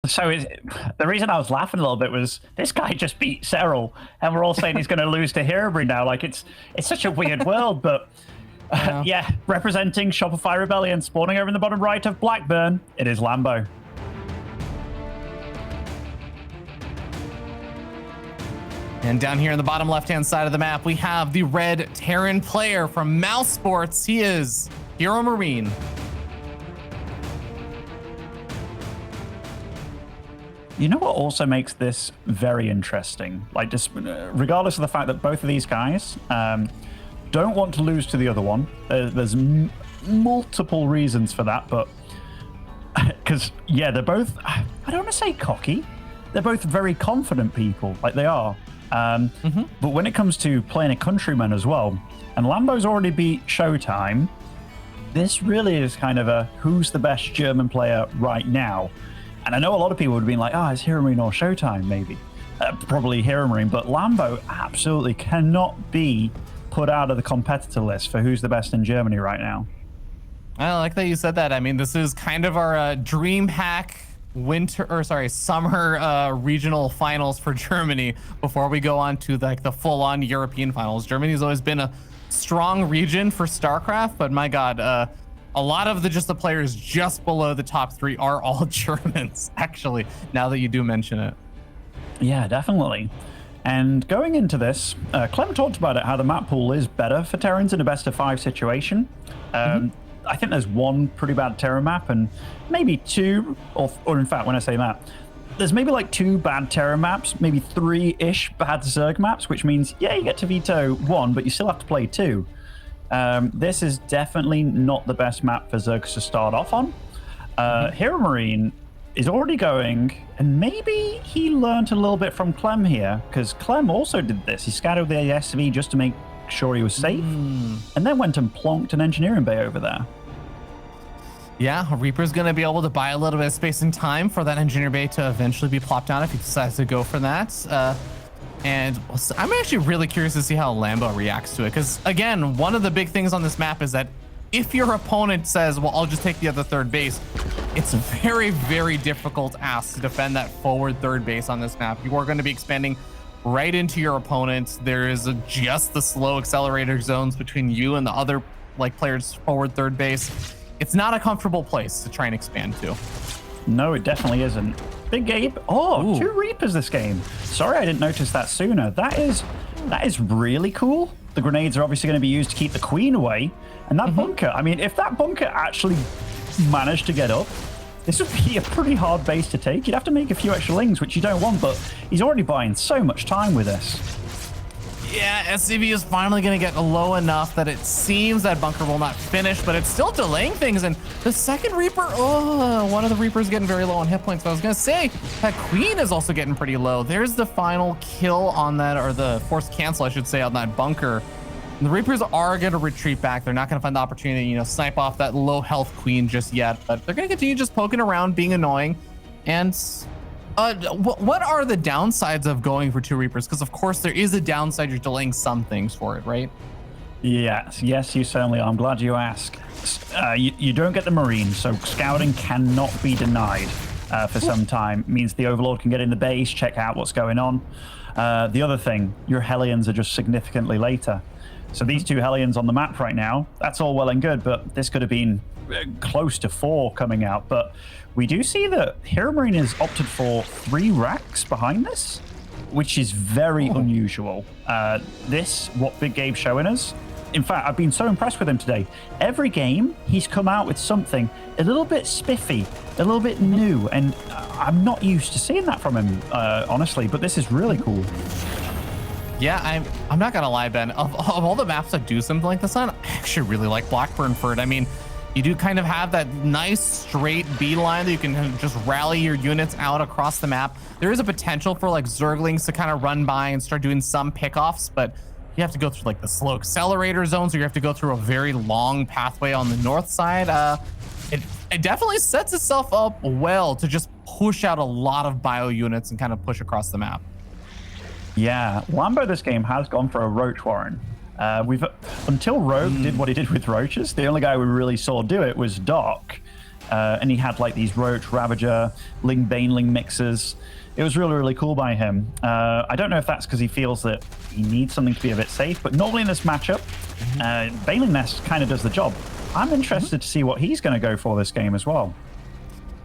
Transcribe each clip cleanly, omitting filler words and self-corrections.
So the reason I was laughing a little bit was this guy just beat Cyril, and we're all saying he's going to lose to HeRoMaRinE now. Like it's such a weird world, but yeah, representing Shopify Rebellion, spawning over in the bottom right of Blackburn, it is Lambo. And down here in the bottom left-hand side of the map, we have the red Terran player from Mouse Sports. He is HeRoMaRinE. You know what also makes this very interesting? Like, just regardless of the fact that both of these guys don't want to lose to the other one. There's multiple reasons for that, but because yeah, they're both, I don't want to say cocky. They're both very confident people, like they are. But when it comes to playing a countryman as well, and Lambo's already beat Showtime, this really is kind of a who's the best German player right now. And I know a lot of people would have been like, oh, it's HeRoMaRinE or Showtime, maybe. Probably HeRoMaRinE, but Lambo absolutely cannot be put out of the competitor list for who's the best in Germany right now. I like that you said that. I mean, this is kind of our DreamHack summer regional finals for Germany before we go on to like the full-on European finals. Germany's always been a strong region for StarCraft, but my God, a lot of the players just below the top 3 are all Germans, actually, now that you do mention it. Yeah, definitely. And going into this, Clem talked about it, how the map pool is better for Terrans in a best of 5 situation. I think there's one pretty bad Terran map and maybe 2, or in fact, when I say that, there's maybe like 2 bad Terran maps, maybe 3-ish bad Zerg maps, which means, yeah, you get to veto 1, but you still have to play 2. This is definitely not the best map for Zergs to start off on. HeRoMaRinE is already going, and maybe he learned a little bit from Clem here, because Clem also did this. He scouted the SV just to make sure he was safe, and then went and plonked an engineering bay over there. Yeah, Reaper's going to be able to buy a little bit of space and time for that engineer bay to eventually be plopped down if he decides to go for that. And I'm actually really curious to see how Lambo reacts to it, because again, one of the big things on this map is that if your opponent says, well, I'll just take the other third base, it's very, very difficult ask to defend that forward third base on this map. You are going to be expanding right into your opponent. There is just the slow accelerator zones between you and the other players forward third base. It's not a comfortable place to try and expand to. No, it definitely isn't. Big Gabe. Oh, 2 Reapers this game. Sorry I didn't notice that sooner. That is really cool. The grenades are obviously going to be used to keep the Queen away. And that bunker, I mean, if that bunker actually managed to get up, this would be a pretty hard base to take. You'd have to make a few extra lings, which you don't want, but he's already buying so much time with this. Yeah, SCV is finally going to get low enough that it seems that bunker will not finish, but it's still delaying things. And the second Reaper, one of the Reapers getting very low on hit points. But I was going to say, that Queen is also getting pretty low. There's the final kill on that, or the forced cancel, I should say, on that bunker. And the Reapers are going to retreat back. They're not going to find the opportunity to, snipe off that low health Queen just yet, but they're going to continue just poking around, being annoying. And what are the downsides of going for 2 Reapers? Because of course there is a downside. You're delaying some things for it, right? Yes, you certainly are. I'm glad you asked. You don't get the Marine, so scouting cannot be denied for some time. It means the Overlord can get in the base, check out what's going on. The other thing, your Hellions are just significantly later. So these 2 Hellions on the map right now, that's all well and good, but this could have been close to 4 coming out. But we do see that HeRoMaRinE has opted for 3 racks behind this, which is very unusual. What Big Gabe's showing us, in fact, I've been so impressed with him today. Every game, he's come out with something a little bit spiffy, a little bit new, and I'm not used to seeing that from him, honestly, but this is really cool. Yeah, I'm not gonna lie, Ben. Of all the maps that do something like this on, I actually really like Blackburn for it. I mean, you do kind of have that nice straight beeline that you can just rally your units out across the map. There is a potential for Zerglings to kind of run by and start doing some pickoffs, but you have to go through the slow accelerator zones, or you have to go through a very long pathway on the north side. It definitely sets itself up well to just push out a lot of bio units and kind of push across the map. Yeah, Lambo this game has gone for a Roach Warren. Until Rogue did what he did with Roaches, the only guy we really saw do it was Doc. and he had like these Roach, Ravager, Ling Baneling mixers. It was really, really cool by him. I don't know if that's because he feels that he needs something to be a bit safe, but normally in this matchup, Baneling Nest kind of does the job. I'm interested to see what he's going to go for this game as well.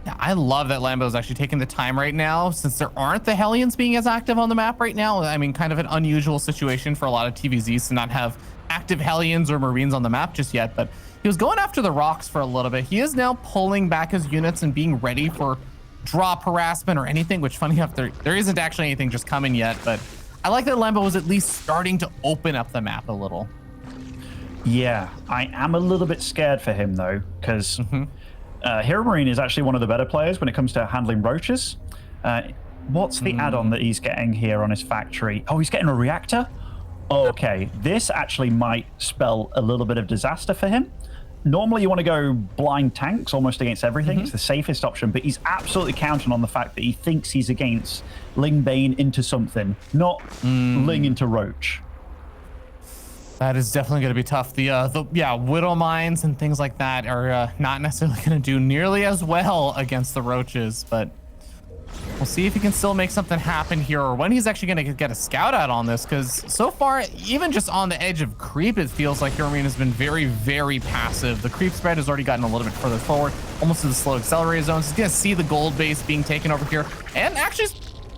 Yeah, I love that Lambo's actually taking the time right now, since there aren't the Hellions being as active on the map right now. I mean, kind of an unusual situation for a lot of TVZs to not have active Hellions or Marines on the map just yet, but he was going after the rocks for a little bit. He is now pulling back his units and being ready for drop harassment or anything, which funny enough, there isn't actually anything just coming yet, but I like that Lambo was at least starting to open up the map a little. Yeah, I am a little bit scared for him though, because HeRoMaRinE is actually one of the better players when it comes to handling roaches. What's the add-on that he's getting here on his factory? Oh, he's getting a reactor? Okay, this actually might spell a little bit of disaster for him. Normally you want to go blind tanks almost against everything. It's the safest option, but he's absolutely counting on the fact that he thinks he's against Ling Bane into something, not Ling into Roach. That is definitely going to be tough. The Widow Mines and things like that are not necessarily going to do nearly as well against the Roaches, but we'll see if he can still make something happen here, or when he's actually going to get a scout out on this, because so far, even just on the edge of creep, it feels like HeRoMaRinE has been very, very passive. The creep spread has already gotten a little bit further forward, almost to the slow accelerator zones. He's going to see the gold base being taken over here, and actually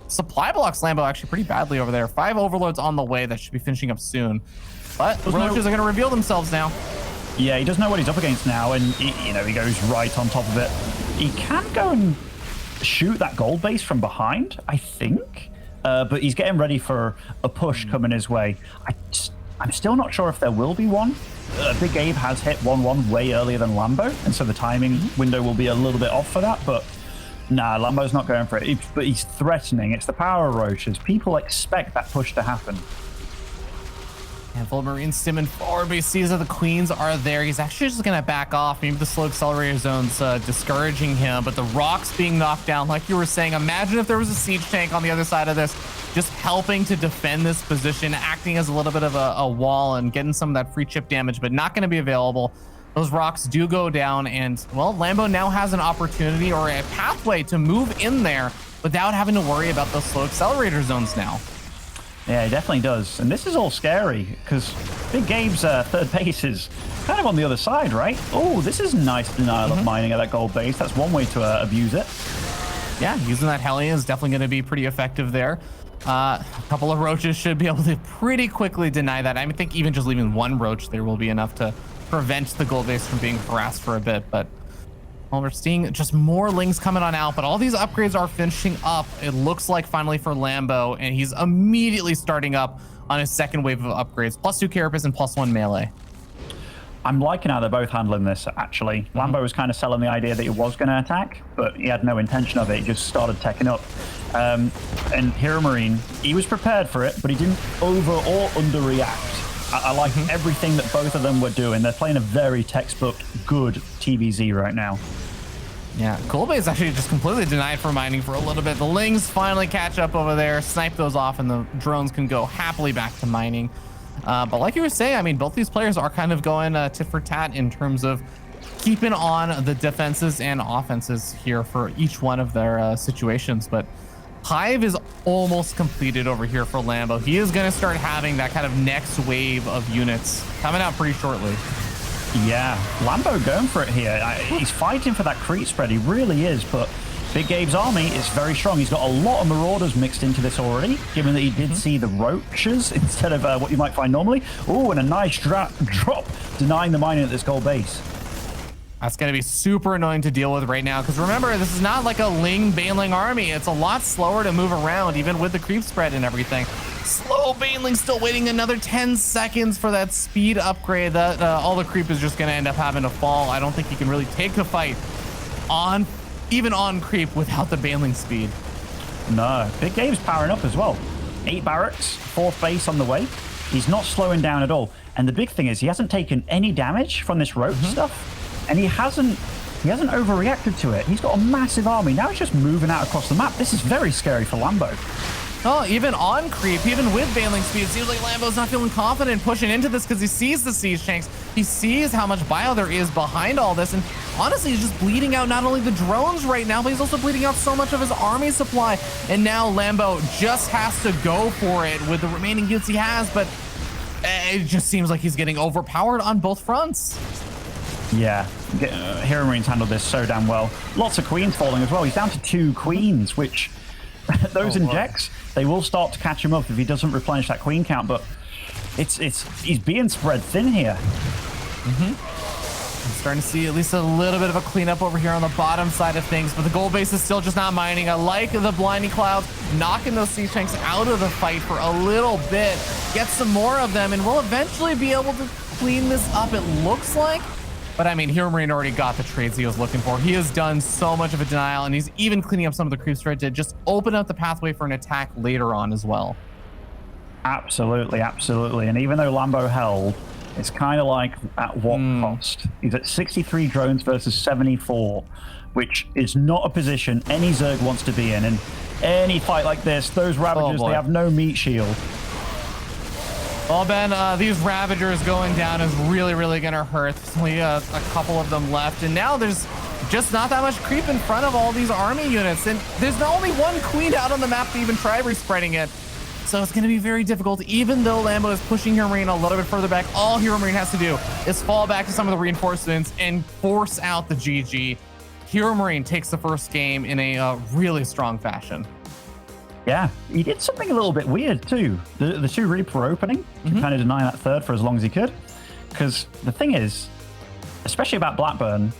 supply blocks Lambo actually pretty badly over there. 5 overloads on the way that should be finishing up soon. But the Roaches are going to reveal themselves now. Yeah, he doesn't know what he's up against now, and he goes right on top of it. He can go and shoot that gold base from behind, I think, but he's getting ready for a push coming his way. I'm still not sure if there will be one. Big Abe has hit 1-1 way earlier than Lambo, and so the timing window will be a little bit off for that, but nah, Lambo's not going for it. But he's threatening. It's the power of Roaches. People expect that push to happen. And full Marine stimming forward, but he sees that the Queens are there. He's actually just going to back off. Maybe the slow accelerator zone's discouraging him, but the rocks being knocked down, like you were saying, imagine if there was a siege tank on the other side of this, just helping to defend this position, acting as a little bit of a wall and getting some of that free chip damage, but not going to be available. Those rocks do go down, and, well, Lambo now has an opportunity or a pathway to move in there without having to worry about those slow accelerator zones now. Yeah, it definitely does. And this is all scary because Big Gabe's third base is kind of on the other side, right? Oh, this is nice denial of mining at that gold base. That's one way to abuse it. Yeah, using that Hellion is definitely going to be pretty effective there. A couple of Roaches should be able to pretty quickly deny that. I think even just leaving one Roach there will be enough to prevent the gold base from being harassed for a bit, but well, we're seeing just more Lings coming on out, but all these upgrades are finishing up. It looks like finally for Lambo, and he's immediately starting up on his second wave of upgrades. +2 Carapace and +1 melee. I'm liking how they're both handling this, actually. Lambo was kind of selling the idea that he was going to attack, but he had no intention of it. He just started teching up. And HeRoMaRinE, he was prepared for it, but he didn't over or underreact. I like everything that both of them were doing. They're playing a very textbook good TVZ right now. Yeah, Gold Bay is actually just completely denied for mining for a little bit. The Lings finally catch up over there, snipe those off, and the drones can go happily back to mining. But like you were saying, I mean, both these players are kind of going tit for tat in terms of keeping on the defenses and offenses here for each one of their situations. But Hive is almost completed over here for Lambo. He is going to start having that kind of next wave of units coming out pretty shortly. Yeah, Lambo going for it here. He's fighting for that creep spread. He really is, but Big Gabe's army is very strong. He's got a lot of Marauders mixed into this already, given that he did see the Roaches instead of what you might find normally. Oh, and a nice drop denying the mining at this gold base. That's going to be super annoying to deal with right now, because remember, this is not like a Ling Baneling army. It's a lot slower to move around, even with the creep spread and everything. Slow Baneling still waiting another 10 seconds for that speed upgrade. That all the creep is just going to end up having to fall. I don't think he can really take the fight even on creep without the Baneling speed. No, Big Gabe's powering up as well. 8 barracks, 4th base on the way. He's not slowing down at all. And the big thing is he hasn't taken any damage from this roach stuff. And he hasn't overreacted to it. He's got a massive army. Now he's just moving out across the map. This is very scary for Lambo. Oh, even on creep, even with Baneling speed, it seems like Lambo's not feeling confident pushing into this because he sees the siege tanks. He sees how much bio there is behind all this, and honestly, he's just bleeding out not only the drones right now, but he's also bleeding out so much of his army supply. And now Lambo just has to go for it with the remaining units he has, but it just seems like he's getting overpowered on both fronts. Yeah, HeRoMaRiNE's handled this so damn well. Lots of queens falling as well. He's down to 2 queens, which those injects, they will start to catch him up if he doesn't replenish that queen count, but he's being spread thin here. I'm starting to see at least a little bit of a cleanup over here on the bottom side of things, but the gold base is still just not mining. I like the blinding clouds knocking those siege tanks out of the fight for a little bit. Get some more of them, and we'll eventually be able to clean this up, it looks like. But I mean, HeRoMaRiNE already got the trades he was looking for. He has done so much of a denial, and he's even cleaning up some of the creeps right to just open up the pathway for an attack later on as well. Absolutely, absolutely. And even though Lambo held, it's kind of like at what cost? He's at 63 drones versus 74, which is not a position any Zerg wants to be in. And any fight like this, those Ravagers, they have no meat shield. Well, Ben, these Ravagers going down is really, really going to hurt. Only a couple of them left. And now there's just not that much creep in front of all these army units. And there's not only one queen out on the map to even try respreading it. So it's going to be very difficult. Even though Lambo is pushing HeRoMaRiNE a little bit further back, all HeRoMaRiNE has to do is fall back to some of the reinforcements and force out the GG. HeRoMaRiNE takes the first game in a really strong fashion. Yeah, he did something a little bit weird too. The 2 Reaper opening to kind of deny that third for as long as he could. Because the thing is, especially about Blackburn,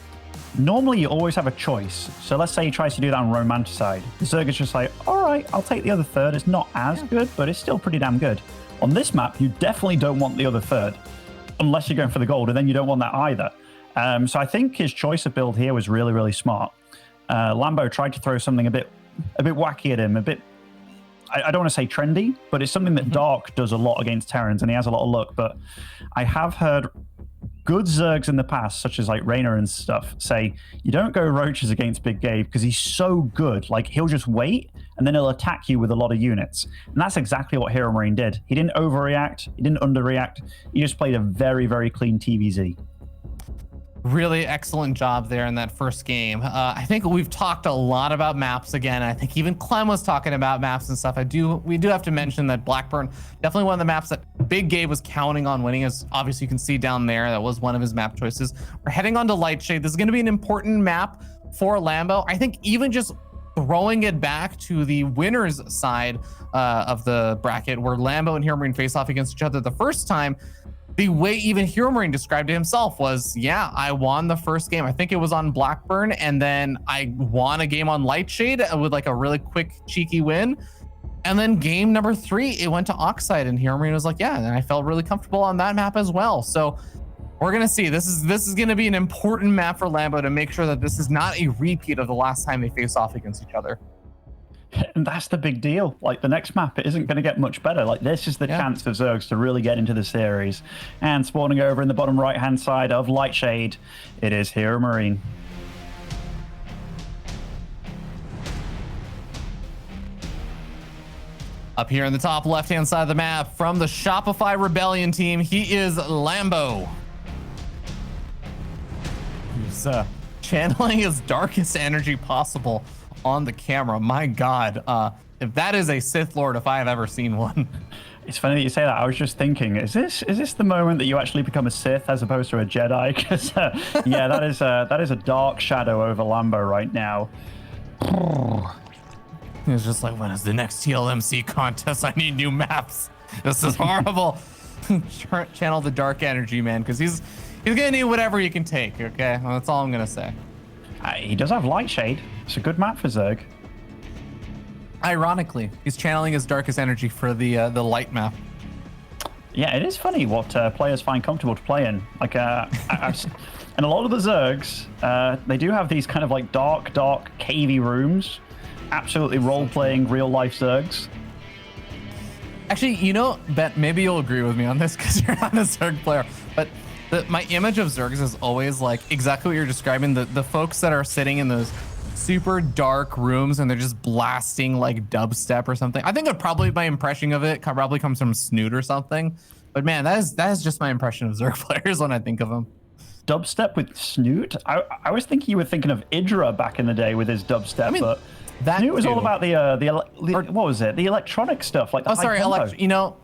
normally you always have a choice. So let's say he tries to do that on Romanticide. The Zerg is just like, all right, I'll take the other third. It's not as good, but it's still pretty damn good. On this map, you definitely don't want the other third, unless you're going for the gold, and then you don't want that either. So I think his choice of build here was really, really smart. Lambo tried to throw something a bit wacky at him, a bit, I don't want to say trendy, but it's something that Dark does a lot against Terrans, and he has a lot of luck. But I have heard good Zergs in the past, such as like Raynor and stuff, say you don't go Roaches against Big Gabe because he's so good. Like, he'll just wait and then he'll attack you with a lot of units. And that's exactly what HeRoMaRiNE did. He didn't overreact, he didn't underreact. He just played a very, very clean TVZ. Really excellent job there in that first game. I think we've talked a lot about maps again. I think even Clem was talking about maps and stuff. We do have to mention that Blackburn, definitely one of the maps that Big Gabe was counting on winning, as obviously you can see down there. That was one of his map choices. We're heading on to Lightshade. This is going to be an important map for Lambo. I think even just throwing it back to the winner's side of the bracket, where Lambo and HeRoMaRiNE face off against each other the first time, the way even HeRoMaRiNE described it himself was, yeah, I won the first game. I think it was on Blackburn, and then I won a game on Lightshade with like a really quick, cheeky win. And then game number 3, it went to Oxide, and HeRoMaRiNE was like, yeah, and I felt really comfortable on that map as well. So we're gonna see. This is gonna be an important map for Lambo to make sure that this is not a repeat of the last time they face off against each other. And that's the big deal. Like, the next map, it isn't going to get much better. Like, this is the chance for Zergs to really get into the series. And spawning over in the bottom right-hand side of Lightshade, it is HeRoMaRiNE. Up here in the top left-hand side of the map, from the Shopify Rebellion team, he is Lambo. He's channeling his darkest energy possible on the camera. My God, if that is a Sith Lord, if I have ever seen one. It's funny that you say that. I was just thinking, is this the moment that you actually become a Sith as opposed to a Jedi? Because yeah, that is a dark shadow over Lambo right now. It's just like, when is the next TLMC contest? I need new maps. This is horrible. Channel the dark energy, man, because he's gonna need whatever he can take. Okay, well, that's all I'm gonna say. He does have Lightshade. It's a good map for Zerg. Ironically, he's channeling his darkest energy for the light map. Yeah, it is funny what players find comfortable to play in. Like, and a lot of the Zergs, they do have these kind of like dark, cavey rooms. Absolutely role-playing real-life Zergs. Actually, you know, Ben, maybe you'll agree with me on this because you're not a Zerg player, but my image of Zergs is always like exactly what you're describing. The folks that are sitting in those super dark rooms and they're just blasting like dubstep or something. I think probably my impression of it probably comes from Snoot or something. But man, that is just my impression of Zerg players when I think of them. dubstep with Snoot. I was thinking you were thinking of Idra back in the day with his dubstep, but Snoot was all about what was it? The electronic stuff, like the high tempo. You know,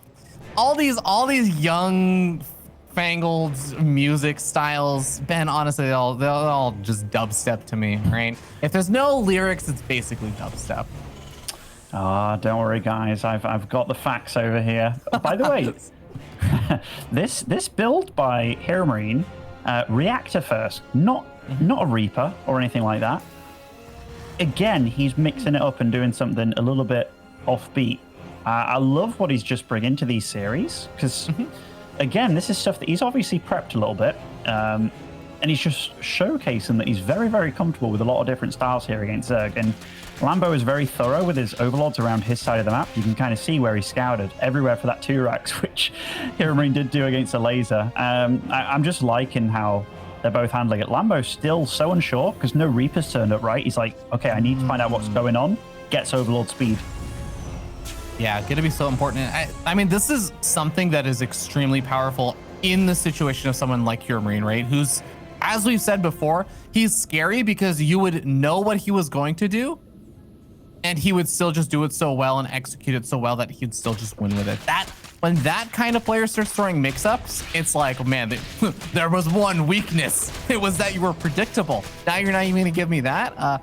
all these young fangled music styles, Ben, honestly, they're all just dubstep to me, right? If there's no lyrics, it's basically dubstep. Ah, don't worry, guys. I've got the facts over here. By the way, this build by HeRoMaRinE, reactor first, not a Reaper or anything like that. Again, he's mixing it up and doing something a little bit offbeat. I love what he's just bringing to these series because. Again, this is stuff that he's obviously prepped a little bit, and he's just showcasing that he's very, very comfortable with a lot of different styles here against Zerg. And Lambo is very thorough with his overlords around his side of the map. You can kind of see where he scouted everywhere for that 2-racks, which HeRoMaRinE did do against a laser. I'm just liking how they're both handling it. Lambo's still so unsure because no Reapers turned up, right? He's like, okay, I need to find out what's going on. Gets overlord speed. Yeah, going to be so important. I mean, this is something that is extremely powerful in the situation of someone like HeRoMaRinE, right? Who's, as we've said before, he's scary because you would know what he was going to do, and he would still just do it so well and execute it so well that he'd still just win with it. When that kind of player starts throwing mix-ups, it's like, man, there was one weakness. It was that you were predictable. Now you're not even going to give me that?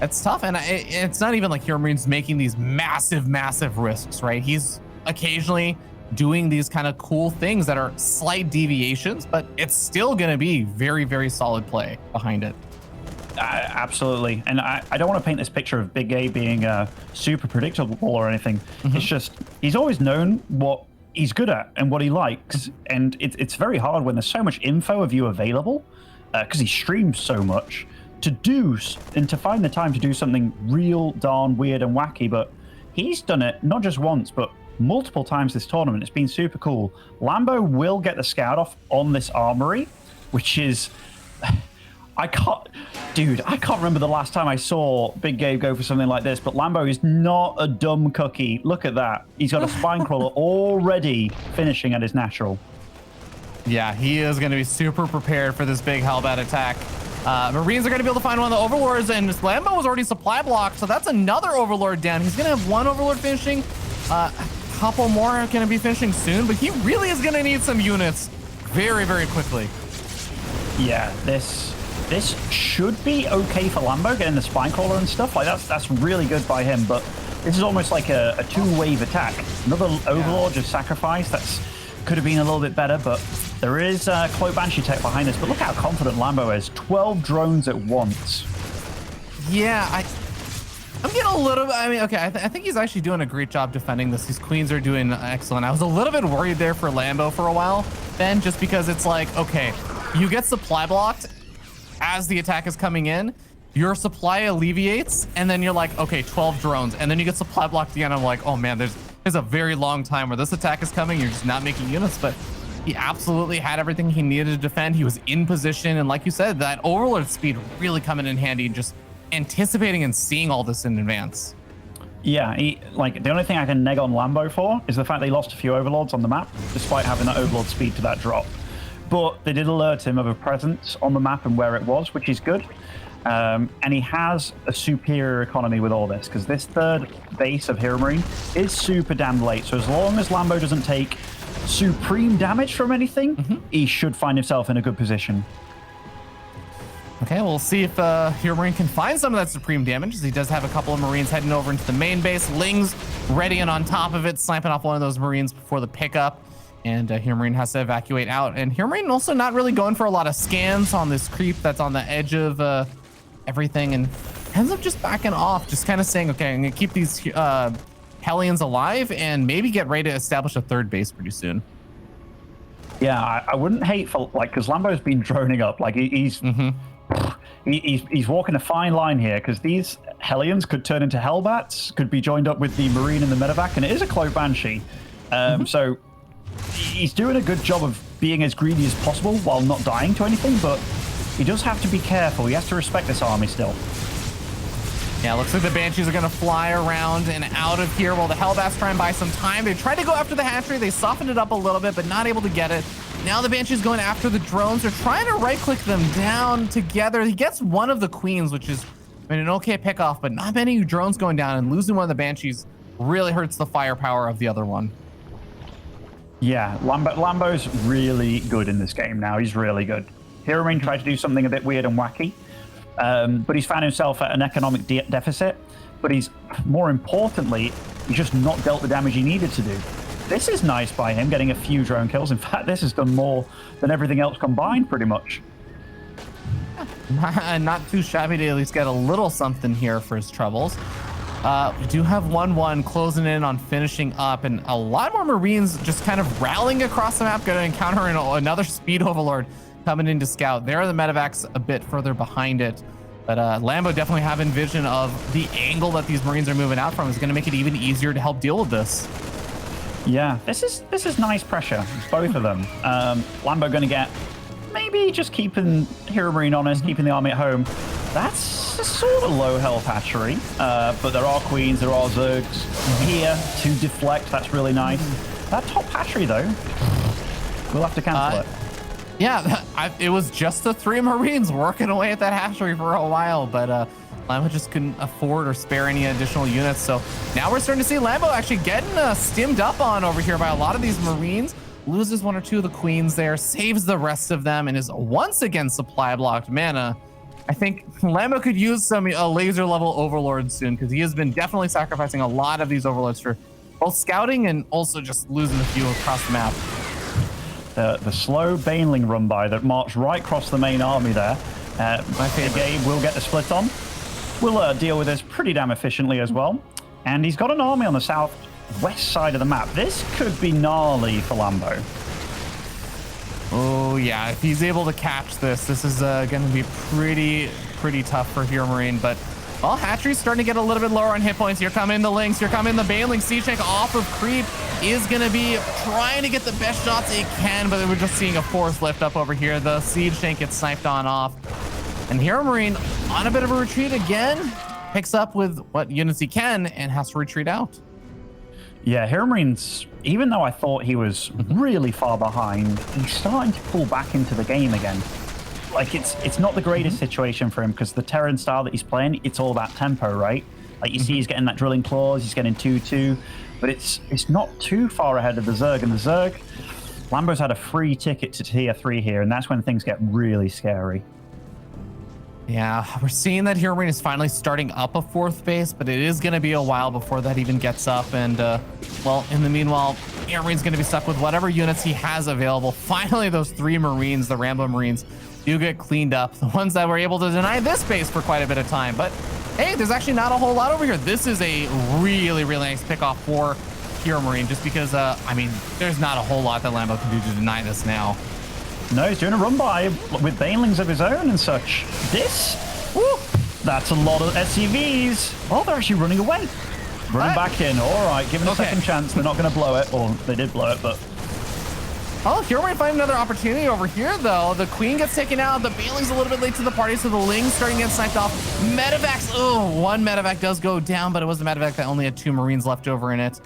It's tough, and it's not even like HeRoMaRinE's making these massive risks, right? He's occasionally doing these kind of cool things that are slight deviations, but it's still going to be very, very solid play behind it. Absolutely, and I don't want to paint this picture of Big A being super predictable or anything. It's just he's always known what he's good at and what he likes, and it's very hard when there's so much info of you available because he streams so much. To do and to find the time to do something real darn weird and wacky, but he's done it not just once but multiple times this tournament. It's been super cool. Lambo will get the scout off on this armory, which is I can't remember the last time I saw Big Gabe go for something like this, but Lambo is not a dumb cookie. Look at that. He's got a spine crawler already finishing at his natural. Yeah, he is going to be super prepared for this big Hellbat attack. Marines are going to be able to find one of the overlords, and Lambo was already supply blocked, so that's another overlord down. He's going to have one overlord finishing. A couple more are going to be finishing soon, but he really is going to need some units very, very quickly. Yeah, this should be okay for Lambo getting the spine crawler and stuff. Like that's really good by him, but this is almost like a 2-wave attack. Another overlord just sacrificed. That's could have been a little bit better, but there is Cloak Banshee tech behind this. But look how confident Lambo is. 12 drones at once. Yeah, I'm getting a little bit, I mean, okay, I think he's actually doing a great job defending this. These queens are doing excellent. I was a little bit worried there for Lambo for a while, Ben, just because it's like, okay, you get supply blocked as the attack is coming in, your supply alleviates, and then you're like, okay, 12 drones, and then you get supply blocked again. I'm like, oh man, there's a very long time where this attack is coming, you're just not making units, but he absolutely had everything he needed to defend. He was in position, and like you said, that overlord speed really coming in handy, just anticipating and seeing all this in advance. Yeah, the only thing I can neg on Lambo for is the fact they lost a few overlords on the map, despite having that overlord speed to that drop. But they did alert him of a presence on the map and where it was, which is good. And he has a superior economy with all this, because this third base of HeRoMaRinE is super damn late. So as long as Lambo doesn't take supreme damage from anything, he should find himself in a good position. Okay, we'll see if HeRoMaRinE can find some of that supreme damage, as he does have a couple of Marines heading over into the main base. Ling's ready and on top of it, sniping off one of those Marines before the pickup. And HeRoMaRinE has to evacuate out. And HeRoMaRinE also not really going for a lot of scans on this creep that's on the edge of everything, and ends up just backing off, just kind of saying, okay, I'm going to keep these Hellions alive and maybe get ready to establish a third base pretty soon. Yeah, I wouldn't hate for, because Lambo's been droning up. Like, he's walking a fine line here, because these Hellions could turn into Hellbats, could be joined up with the Marine and the Medevac, and it is a Cloak Banshee. So he's doing a good job of being as greedy as possible while not dying to anything, but he does have to be careful. He has to respect this army still. Yeah, looks like the Banshees are going to fly around and out of here while the Hellbats try and buy some time. They tried to go after the hatchery. They softened it up a little bit, but not able to get it. Now the Banshee's going after the drones. They're trying to right-click them down together. He gets one of the Queens, which is an okay pick-off, but not many drones going down, and losing one of the Banshees really hurts the firepower of the other one. Yeah, Lambo's really good in this game now. He's really good. HeRoMaRinE tried to do something a bit weird and wacky, but he's found himself at an economic deficit. But he's, more importantly, he's just not dealt the damage he needed to do. This is nice by him, getting a few drone kills. In fact, this has done more than everything else combined, pretty much. Not too shabby to at least get a little something here for his troubles. We do have 1-1 closing in on finishing up, and a lot more Marines just kind of rallying across the map, going to encounter another speed overlord coming in to scout. There are the medevacs a bit further behind it, but Lambo definitely having vision of the angle that these Marines are moving out from is going to make it even easier to help deal with this. Yeah, this is nice pressure, both of them. Lambo going to get maybe just keeping HeRoMaRinE honest, keeping the army at home. That's a sort of low health hatchery, but there are Queens, there are Zergs here to deflect. That's really nice. That top hatchery, though, we'll have to cancel it. Yeah, it was just the 3 Marines working away at that hatchery for a while, but Lambo just couldn't afford or spare any additional units. So now we're starting to see Lambo actually getting stimmed up on over here by a lot of these Marines. Loses 1 or 2 of the Queens there, saves the rest of them, and is once again supply blocked. Man, I think Lambo could use some laser level overlords soon, because he has been definitely sacrificing a lot of these overlords for both scouting and also just losing a few across the map. The slow Baneling run by that marched right across the main army there. My favorite. Gabe will get the split on. We'll deal with this pretty damn efficiently as well. And he's got an army on the southwest side of the map. This could be gnarly for Lambo. Oh yeah, if he's able to catch this, this is going to be pretty tough for HeRoMaRinE. But well, hatchery's starting to get a little bit lower on hit points. Here coming the Lynx, here coming the Baneling. Siege off of creep is going to be trying to get the best shots it can, but we're just seeing a force lift up over here. The Siege tank gets sniped on off, and HeRoMaRinE on a bit of a retreat again, picks up with what units he can and has to retreat out. Yeah, HeRoMaRiNE's, even though I thought he was really far behind, he's starting to pull back into the game again. Like, it's not the greatest situation for him, because the Terran style that he's playing, it's all about tempo, right? Like, you see he's getting that drilling claws, he's getting 2-2, but it's not too far ahead of the Zerg. And the Zerg, Lambo's had a free ticket to tier 3 here, and that's when things get really scary. Yeah, we're seeing that HeRoMaRinE is finally starting up a 4th base, but it is going to be a while before that even gets up. And, well, in the meanwhile, HeRoMaRiNE's going to be stuck with whatever units he has available. Finally, those 3 Marines, the Rambo Marines, do get cleaned up. The ones that were able to deny this base for quite a bit of time. But, hey, there's actually not a whole lot over here. This is a really nice pickoff for HeRoMaRiNE, just because, I mean, there's not a whole lot that Lambo can do to deny this now. No, he's doing a run by with Banelings of his own and such. This, woo, that's a lot of SCVs. Oh, they're actually running away. Running back in. All right, give them a second chance. They're not going to blow it. Or they did blow it, but... Oh, HeRoMaRinE find another opportunity over here, though. The Queen gets taken out. The Baneling's a little bit late to the party, so the Ling's starting to get sniped off. Medevacs, oh, 1 medevac does go down, but it was a medevac that only had 2 Marines left over in it.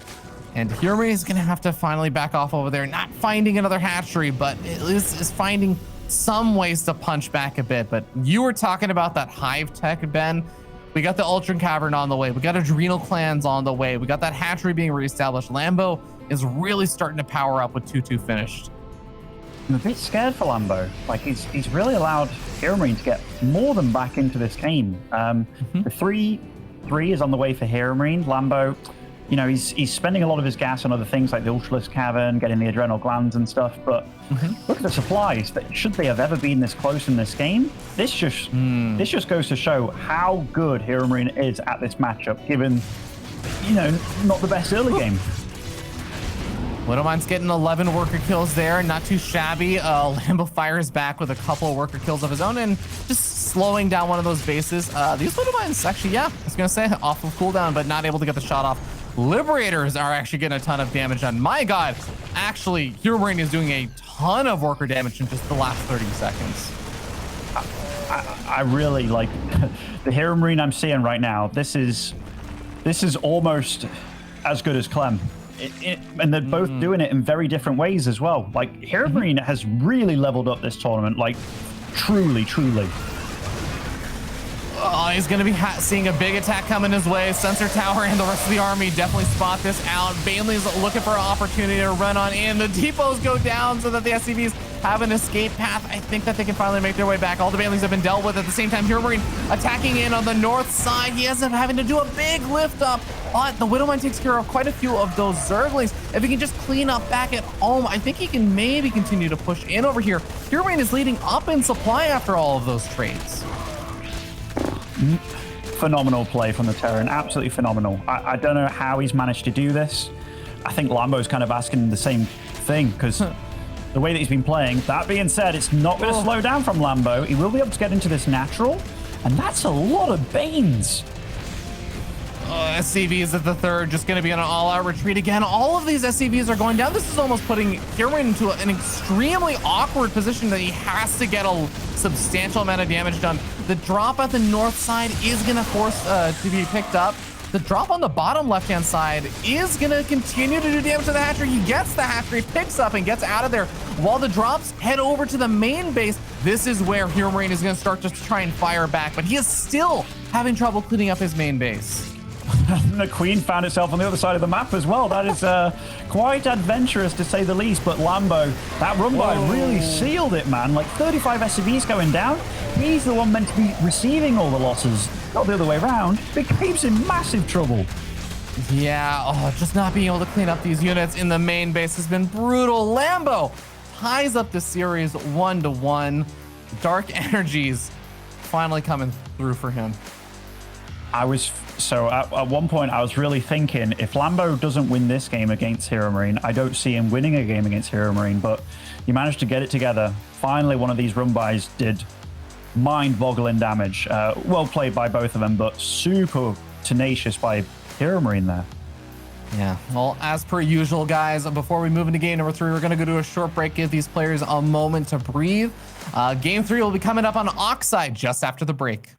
And HeRoMaRinE is going to have to finally back off over there, not finding another hatchery, but it is finding some ways to punch back a bit. But you were talking about that hive tech, Ben. We got the Ultron Cavern on the way. We got Adrenal Clans on the way. We got that hatchery being reestablished. Lambo is really starting to power up with 2-2 finished. I'm a bit scared for Lambo. Like, he's really allowed HeRoMaRinE to get more than back into this game. The 3-3 is on the way for HeRoMaRinE. Lambo, you know, he's spending a lot of his gas on other things like the Ultralisk Cavern, getting the adrenal glands and stuff, but look at the supplies. That should they have ever been this close in this game? This just goes to show how good HeRoMaRinE is at this matchup, given, you know, not the best early game. Widowmine's getting 11 worker kills there, not too shabby. Lambo fires back with a couple of worker kills of his own and just slowing down one of those bases. These Widowmines actually, yeah, I was gonna say off of cooldown, but not able to get the shot off. Liberators are actually getting a ton of damage done. My God, actually, HeRoMaRinE is doing a ton of worker damage in just the last 30 seconds. I really like the HeRoMaRinE I'm seeing right now. This is almost as good as Clem. and they're both doing it in very different ways as well. Like, HeRoMaRinE has really leveled up this tournament, like, truly. Oh, he's going to be seeing a big attack coming his way. Sensor Tower and the rest of the army definitely spot this out. Bailey's looking for an opportunity to run on in. The depots go down so that the SCVs have an escape path. I think that they can finally make their way back. All the Baileys have been dealt with. At the same time, HeRoMaRinE attacking in on the north side. He ends up having to do a big lift up, but the Widowmine takes care of quite a few of those Zerglings. If he can just clean up back at home, I think he can maybe continue to push in over here. HeRoMaRinE is leading up in supply after all of those trades. Phenomenal play from the Terran, absolutely phenomenal. I don't know how he's managed to do this. I think Lambo's kind of asking the same thing, because the way that he's been playing. That being said, it's not going to slow down from Lambo. He will be able to get into this natural, and that's a lot of Banes. SCVs at the third, just going to be on an all-out retreat again. All of these SCVs are going down. This is almost putting HeRoMaRinE into an extremely awkward position that he has to get a substantial amount of damage done. The drop at the north side is going to force to be picked up. The drop on the bottom left-hand side is going to continue to do damage to the hatchery. He gets the hatchery, picks up, and gets out of there. While the drops head over to the main base, this is where HeRoMaRinE is going to start to try and fire back, but he is still having trouble cleaning up his main base. The Queen found itself on the other side of the map as well. That is quite adventurous, to say the least. But Lambo, that run by really sealed it, man. Like 35 SCVs going down. He's the one meant to be receiving all the losses, not the other way around. Big Cape's in massive trouble. Yeah, just not being able to clean up these units in the main base has been brutal. Lambo ties up the series 1-1. Dark energies finally coming through for him. At one point I was really thinking, if Lambo doesn't win this game against HeRoMaRinE, I don't see him winning a game against HeRoMaRinE, but he managed to get it together. Finally, one of these run-bys did mind-boggling damage. Well played by both of them, but super tenacious by HeRoMaRinE there. Yeah, well, as per usual, guys, before we move into game number 3, we're going to go to a short break, give these players a moment to breathe. Game 3 will be coming up on Oxide just after the break.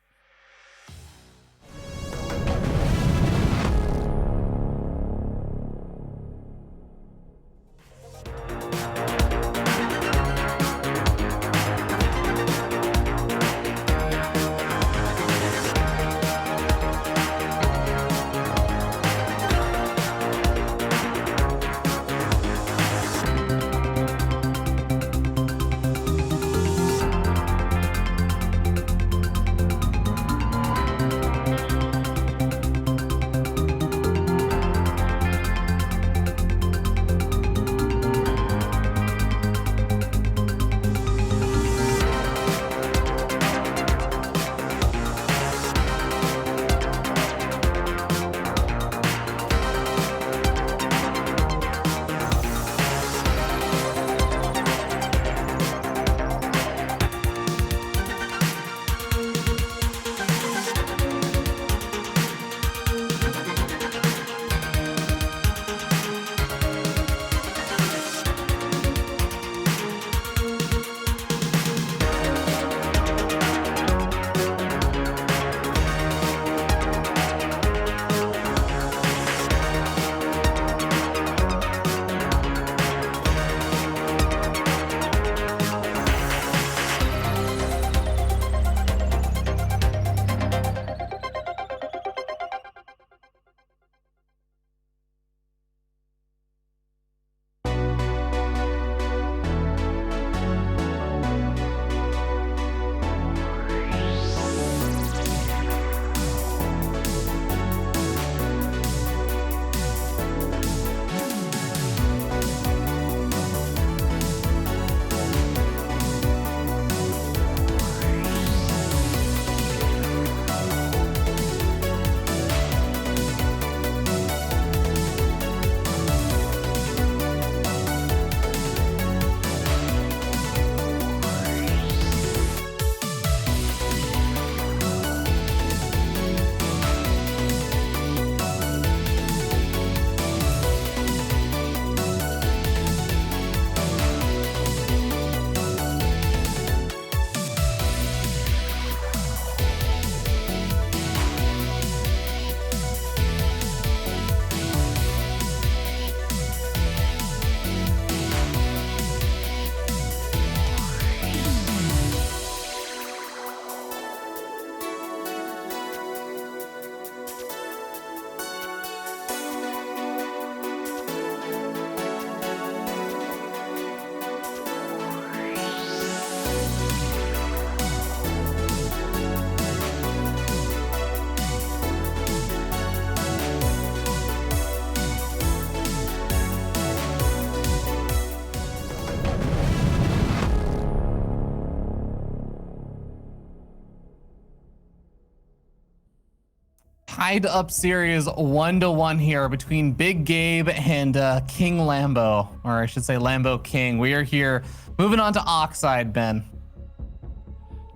tied up series 1-1 here between Big Gabe and King Lambo, or I should say Lambo King. We are here moving on to Oxide, Ben.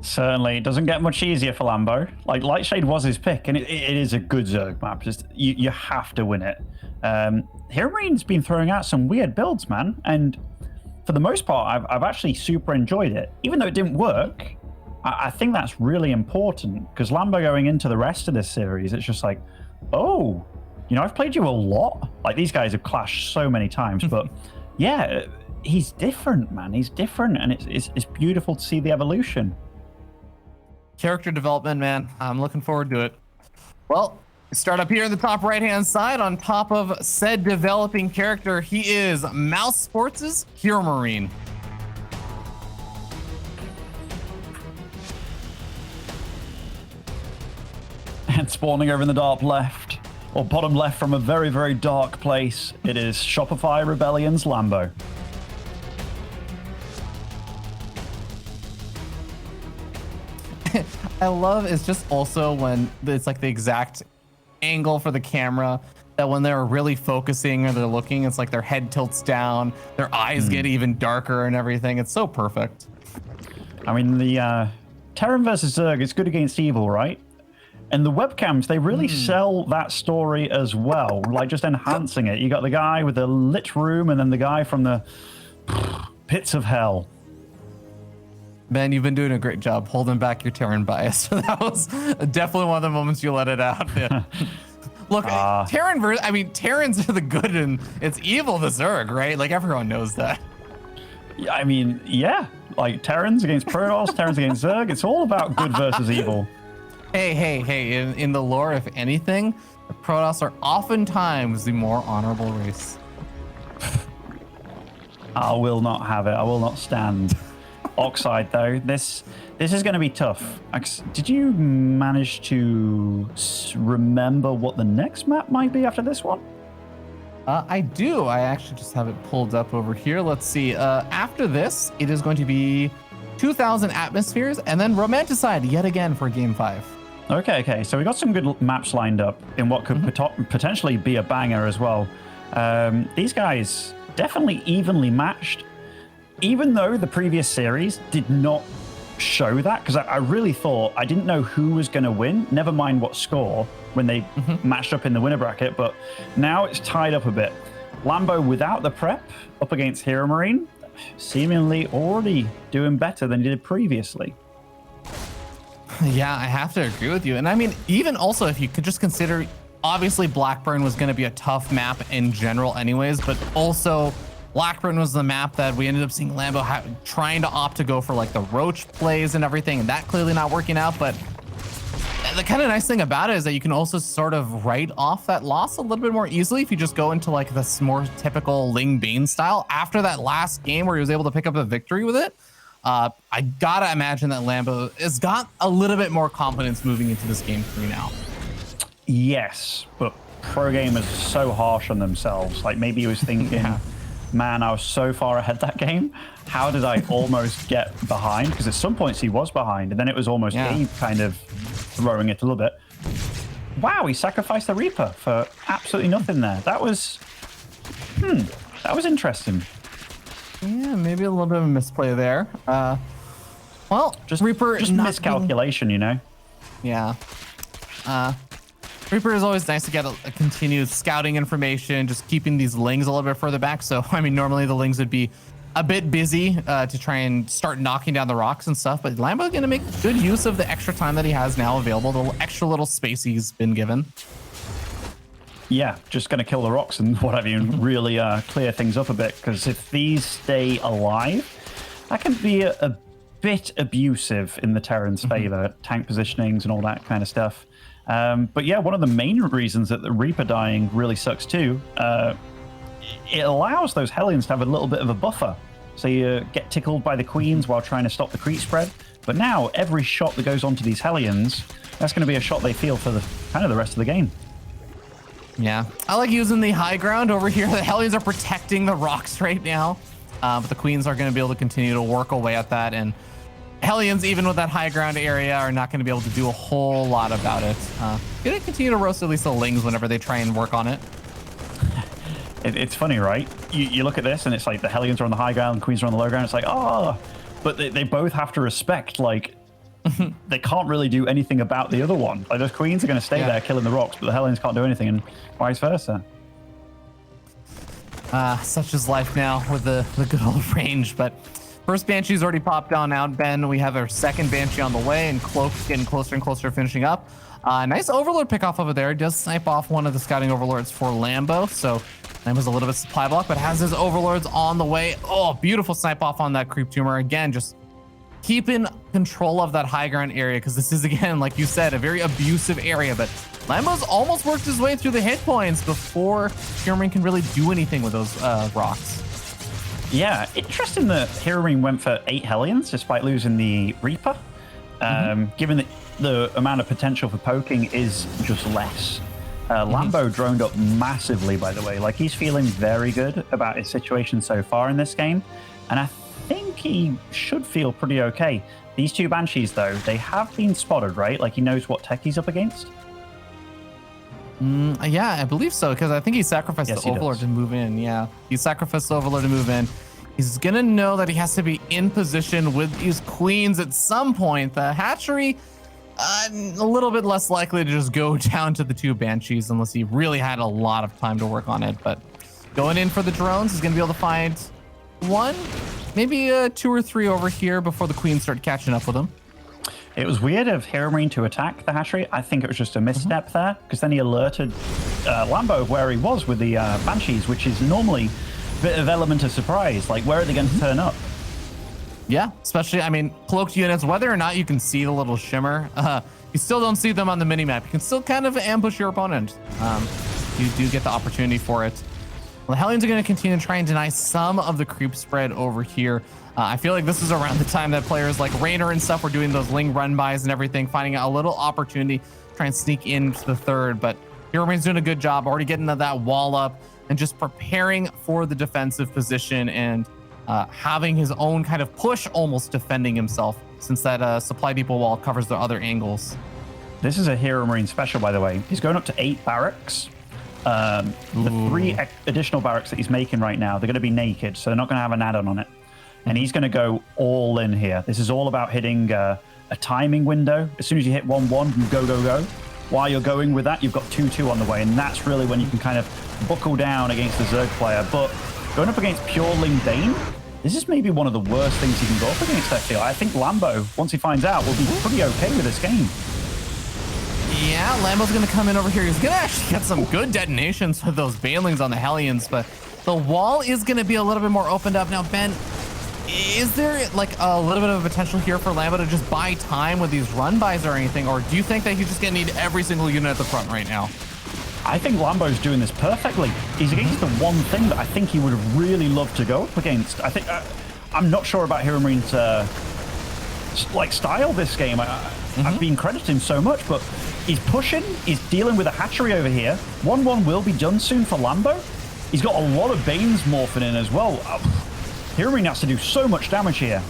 Certainly, it doesn't get much easier for Lambo. Like, Lightshade was his pick, and it is a good Zerg map. Just you have to win it. HeRoMaRiNE's been throwing out some weird builds, man, and for the most part, I've actually super enjoyed it. Even though it didn't work, I think that's really important, because Lambo going into the rest of this series, it's just like, oh, you know, I've played you a lot. Like, these guys have clashed so many times, but yeah, he's different, man. He's different, and it's beautiful to see the evolution. Character development, man. I'm looking forward to it. Well, start up here in the top right-hand side. On top of said developing character, he is Mouse Sports' HeRoMaRiNE. And spawning over in the dark left, or bottom left from a very, very dark place, it is Shopify Rebellion's Lambo. I love it's just also when it's like the exact angle for the camera that when they're really focusing or they're looking, it's like their head tilts down, their eyes get even darker and everything. It's so perfect. I mean, the Terran versus Zerg is good against evil, right? And the webcams, they really sell that story as well, like just enhancing it. You got the guy with the lit room and then the guy from the pits of hell. Ben, you've been doing a great job holding back your Terran bias. That was definitely one of the moments you let it out. Yeah. Look, Terrans are the good and it's evil, the Zerg, right? Like everyone knows that. I mean, yeah, like Terrans against Protoss, Terrans against Zerg. It's all about good versus evil. Hey, in the lore, if anything, the Protoss are oftentimes the more honorable race. I will not have it. I will not stand. Oxide, though, this is going to be tough. Did you manage to remember what the next map might be after this one? I do. I actually just have it pulled up over here. Let's see. After this, it is going to be 2,000 atmospheres and then Romanticide yet again for Game 5. Okay. So we got some good maps lined up in what could potentially be a banger as well. These guys definitely evenly matched. Even though the previous series did not show that, because I really thought, I didn't know who was going to win, never mind what score, when they matched up in the winner bracket, but now it's tied up a bit. Lambo without the prep, up against HeRoMaRiNE, seemingly already doing better than he did previously. Yeah, I have to agree with you. And I mean, even also, if you could just consider, obviously Blackburn was going to be a tough map in general anyways, but also Blackburn was the map that we ended up seeing Lambo trying to opt to go for like the roach plays and everything, and that clearly not working out. But the kind of nice thing about it is that you can also sort of write off that loss a little bit more easily if you just go into like this more typical Ling Bane style. After that last game where he was able to pick up a victory with it, I gotta imagine that Lambo has got a little bit more confidence moving into this game 3 now. Yes, but pro gamers are so harsh on themselves. Like maybe he was thinking, man, I was so far ahead that game. How did I almost get behind? Because at some points he was behind, and then it was almost Gabe kind of throwing it a little bit. Wow, he sacrificed the Reaper for absolutely nothing there. That was interesting. Yeah, maybe a little bit of a misplay there. Well, just Reaper just miscalculation, you know? Yeah. Reaper is always nice to get a continued scouting information, just keeping these Lings a little bit further back. So, I mean, normally the Lings would be a bit busy to try and start knocking down the rocks and stuff, but Lambo's going to make good use of the extra time that he has now available, the extra little space he's been given. Yeah, just going to kill the rocks and what have you, and really clear things up a bit, because if these stay alive, that can be a bit abusive in the Terran's favor, tank positionings and all that kind of stuff. But yeah, one of the main reasons that the Reaper dying really sucks too, it allows those Hellions to have a little bit of a buffer. So you get tickled by the Queens while trying to stop the creep spread. But now every shot that goes onto these Hellions, that's going to be a shot they feel for the kind of the rest of the game. Yeah, I like using the high ground over here. The Hellions are protecting the rocks right now, but the Queens are going to be able to continue to work away at that. And Hellions, even with that high ground area, are not going to be able to do a whole lot about it. Gonna continue to roast at least the Lings whenever they try and work on it. It's funny, right? You look at this and it's like the Hellions are on the high ground and Queens are on the low ground. It's like, oh, but they both have to respect, like, they can't really do anything about the other one. Like, those Queens are going to stay there killing the rocks, but the Hellions can't do anything, and vice versa. Such is life now with the good old range. But first Banshee's already popped on out, Ben. We have our second Banshee on the way, and Cloak's getting closer and closer to finishing up. Nice Overlord pickoff over there. Does snipe off one of the scouting Overlords for Lambo, so Lambo's a little bit supply block, but has his Overlords on the way. Oh, beautiful snipe off on that Creep Tumor. Again, just keeping control of that high ground area, because this is, again, like you said, a very abusive area, but Lambo's almost worked his way through the hit points before HeRoMaRinE can really do anything with those rocks. Yeah, interesting that HeRoMaRinE went for 8 Hellions despite losing the Reaper, given that the amount of potential for poking is just less. Lambo droned up massively, by the way. Like, he's feeling very good about his situation so far in this game, and I think he should feel pretty okay. These two Banshees, though, they have been spotted, right? Like, he knows what tech he's up against? Yeah, I believe so, because I think he sacrificed the Overlord to move in. Yeah, he sacrificed the Overlord to move in. He's going to know that he has to be in position with these Queens at some point. The hatchery, a little bit less likely to just go down to the 2 Banshees unless he really had a lot of time to work on it. But going in for the drones, he's going to be able to find 1, maybe 2 or 3 over here before the Queens start catching up with him. It was weird of HeRoMaRinE to attack the hatchery. I think it was just a misstep there, because then he alerted Lambo of where he was with the Banshees, which is normally a bit of element of surprise. Like, where are they going to turn up? Yeah, especially, I mean, cloaked units, whether or not you can see the little shimmer, you still don't see them on the minimap. You can still kind of ambush your opponent. You do get the opportunity for it. Well, the Hellions are going to continue to try and deny some of the creep spread over here. I feel like this is around the time that players like Raynor and stuff were doing those Ling run-bys and everything, finding a little opportunity to try and sneak into the third. But HeRoMaRiNE's doing a good job, already getting that wall up and just preparing for the defensive position and having his own kind of push, almost defending himself, since that supply depot wall covers the other angles. This is a HeRoMaRiNE special, by the way. He's going up to 8 barracks. The 3 additional barracks that he's making right now, they're going to be naked, so they're not going to have an add-on on it. And he's going to go all in here. This is all about hitting a timing window. As soon as you hit 1-1, you go, go, go. While you're going with that, you've got 2-2 on the way, and that's really when you can kind of buckle down against the Zerg player. But going up against pure Ling Dane, this is maybe one of the worst things you can go up against, I feel. I think Lambo, once he finds out, will be pretty okay with this game. Yeah, Lambo's going to come in over here. He's going to actually get some good detonations with those Banelings on the Hellions, but the wall is going to be a little bit more opened up. Now, Ben, is there like a little bit of a potential here for Lambo to just buy time with these run-bys or anything, or do you think that he's just going to need every single unit at the front right now? I think Lambo's doing this perfectly. He's against the one thing that I think he would have really loved to go up against. I think I'm not sure about HeRoMaRiNE's like style this game. I've been crediting him so much, but he's pushing. He's dealing with a hatchery over here. 1-1 will be done soon for Lambo. He's got a lot of Banes morphing in as well. HeRoMaRiNE has to do so much damage here.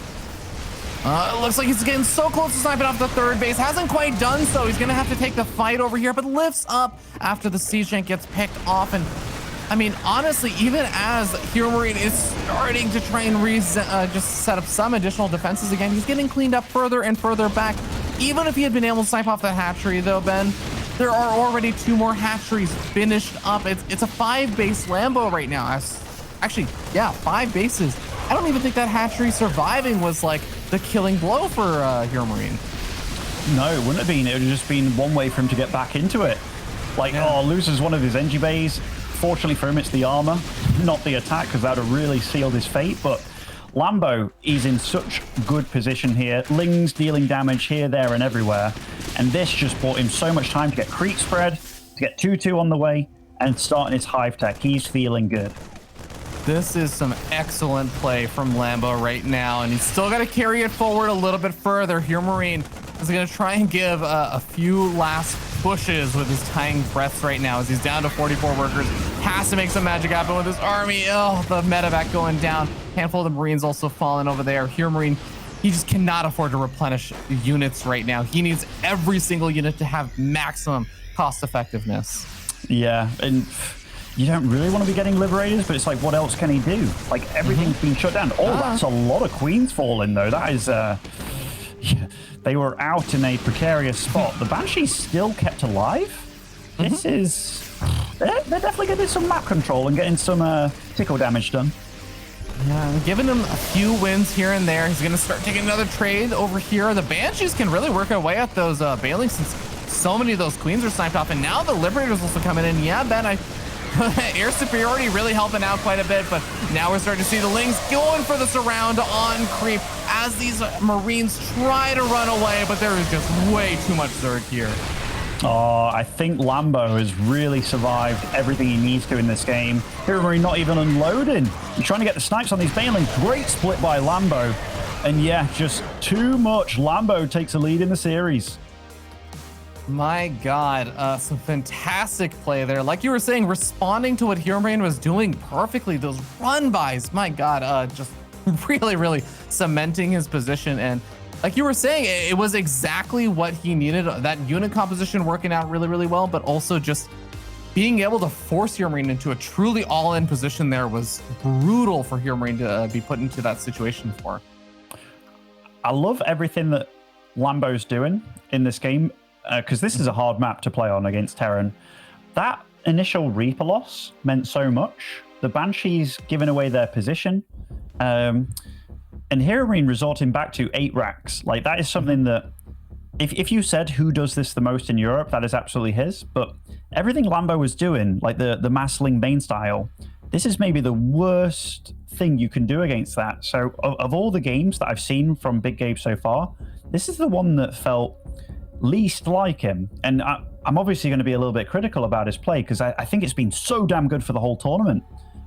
It looks like he's getting so close to sniping off the third base. Hasn't quite done so. He's going to have to take the fight over here, but lifts up after the siege tank gets picked off. And I mean, honestly, even as HeRoMaRiNE is starting to try and just set up some additional defenses again, he's getting cleaned up further and further back. Even if he had been able to snipe off that hatchery, though, Ben, there are already 2 more hatcheries finished up. It's a 5-base Lambo right now. Actually, yeah, 5 bases. I don't even think that hatchery surviving was like the killing blow for HeRoMaRiNE. No, it wouldn't have been. It would have just been one way for him to get back into it. Like, loses one of his NG bays. Fortunately for him, it's the armor, not the attack, because that would have really sealed his fate. But Lambo is in such good position here. Ling's dealing damage here, there, and everywhere. And this just bought him so much time to get creep spread, to get 2-2 on the way, and starting his hive tech. He's feeling good. This is some excellent play from Lambo right now, and he's still got to carry it forward a little bit further. HeRoMaRiNE is going to try and give a few last pushes with his dying breaths right now as he's down to 44 workers. Has to make some magic happen with his army. Oh, the medevac going down. Handful of the Marines also falling over there. HeRoMaRiNE he just cannot afford to replenish units right now. He needs every single unit to have maximum cost effectiveness. Yeah, and you don't really want to be getting liberators, but it's like, what else can he do? Like, everything's been shut down. Oh, that's a lot of queens falling, though. That is, yeah, they were out in a precarious spot. The Banshee's still kept alive. This is, they're definitely getting some map control and getting some tickle damage done. Yeah, giving him a few wins here and there. He's going to start taking another trade over here. The Banshees can really work away at those Bailings since so many of those queens are sniped off. And now the Liberators also coming in. Yeah, Ben, air superiority really helping out quite a bit. But now we're starting to see the Lings going for the surround on creep as these Marines try to run away. But there is just way too much Zerg here. Oh, I think Lambo has really survived everything he needs to in this game. HeRoMaRinE not even unloading. He's trying to get the snipes on these Bailings. Great split by Lambo. And yeah, just too much. Lambo takes a lead in the series. My God, some fantastic play there. Like you were saying, responding to what HeRoMaRinE was doing perfectly. Those run-bys, my God, just really, really cementing his position. And like you were saying, it was exactly what he needed. That unit composition working out really, really well, but also just being able to force HeRoMaRinE into a truly all-in position there was brutal for HeRoMaRinE to be put into that situation for. I love everything that Lambo's doing in this game, because this is a hard map to play on against Terran. That initial Reaper loss meant so much. The Banshees giving away their position. And HeRoMaRinE resorting back to 8 racks. Like, that is something that, if you said who does this the most in Europe, that is absolutely his. But everything Lambo was doing, like the Massling main style, this is maybe the worst thing you can do against that. So of all the games that I've seen from Big Gabe so far, this is the one that felt least like him. And I'm obviously going to be a little bit critical about his play because I think it's been so damn good for the whole tournament.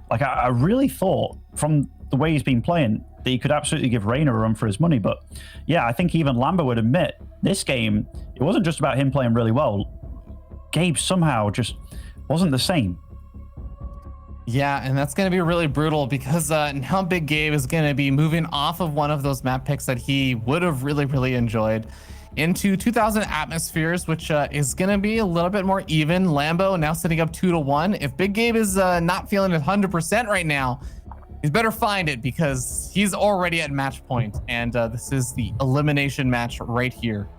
Like, I really thought from the way he's been playing that he could absolutely give Reina a run for his money. But yeah, I think even Lambo would admit this game, it wasn't just about him playing really well. Gabe somehow just wasn't the same. Yeah, and that's going to be really brutal because now Big Gabe is going to be moving off of one of those map picks that he would have really, really enjoyed into 2000 atmospheres, which is going to be a little bit more even. Lambo now sitting up 2-1. If Big Gabe is not feeling 100% right now, he's better find it because he's already at match point, and this is the elimination match right here.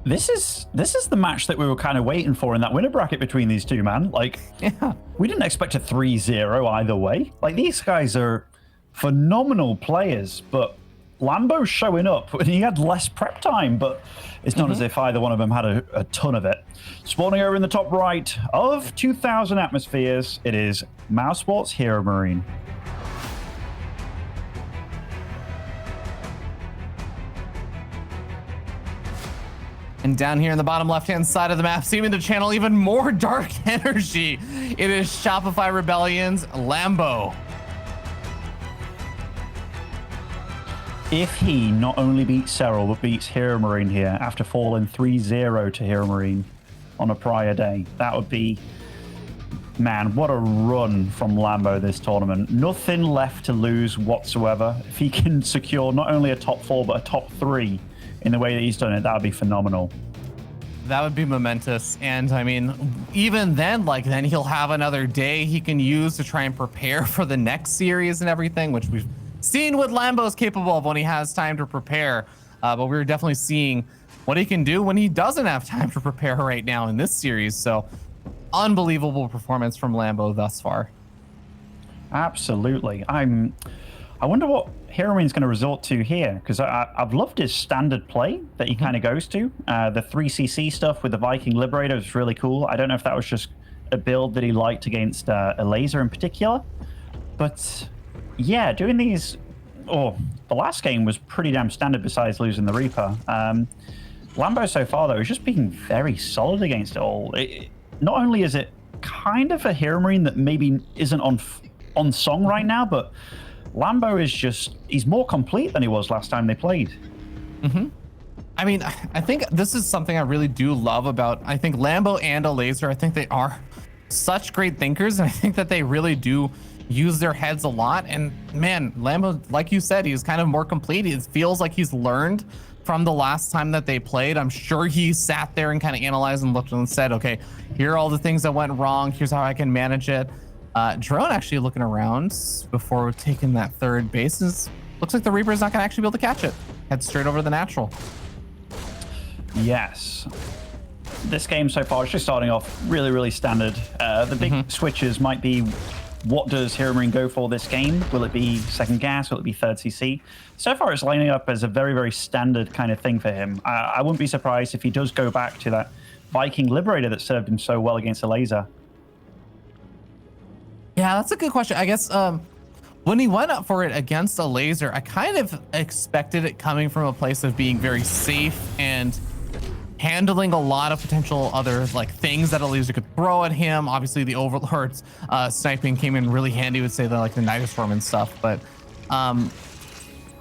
This is the match that we were kind of waiting for in that winner bracket between these two, man. Like, yeah, we didn't expect a 3-0 either way. Like, these guys are phenomenal players, but Lambo's showing up and he had less prep time, but it's not as if either one of them had a ton of it. Spawning over in the top right of 2000 atmospheres, it is Mousesports HeRoMaRinE. And down here in the bottom left-hand side of the map, seeming to channel even more dark energy, it is Shopify Rebellion's Lambo. If he not only beats Serral, but beats HeRoMaRinE here after falling 3-0 to HeRoMaRinE on a prior day, that would be, man, what a run from Lambo this tournament. Nothing left to lose whatsoever. If he can secure not only a top 4, but a top 3 in the way that he's done it, that would be phenomenal. That would be momentous. And I mean, even then, like, then he'll have another day he can use to try and prepare for the next series and everything, which we've seen what Lambo's capable of when he has time to prepare. But we're definitely seeing what he can do when he doesn't have time to prepare right now in this series. So unbelievable performance from Lambo thus far. Absolutely. I wonder what HeRoMaRiNE's going to resort to here, because I've loved his standard play that he kind of goes to. The 3cc stuff with the Viking Liberator is really cool. I don't know if that was just a build that he liked against a laser in particular. But yeah, doing these... Oh, the last game was pretty damn standard besides losing the Reaper. Lambo so far, though, has just been very solid against it all. Not only is it kind of a HeRoMaRiNE that maybe isn't on song right now, but Lambo is just, he's more complete than he was last time they played. I mean, I think this is something I really do love about, I think Lambo and a laser, I think they are such great thinkers, and I think that they really do use their heads a lot. And man, Lambo, like you said, he's kind of more complete. It feels like he's learned from the last time that they played. I'm sure he sat there and kind of analyzed and looked and said, okay, here are all the things that went wrong. Here's how I can manage it. Drone actually looking around before taking that third base. Looks like the Reaper's not going to actually be able to catch it. Head straight over to the natural. Yes. This game so far is just starting off really, really standard. The big switches might be, what does HeRoMaRinE go for this game? Will it be second gas? Will it be third CC? So far, it's lining up as a very, very standard kind of thing for him. I wouldn't be surprised if he does go back to that Viking Liberator that served him so well against the laser. Yeah, that's a good question. I guess when he went up for it against a laser, I kind of expected it coming from a place of being very safe and handling a lot of potential other like things that a laser could throw at him. Obviously, the Overlord's sniping came in really handy. Would say the like the Nidus Storm and stuff. But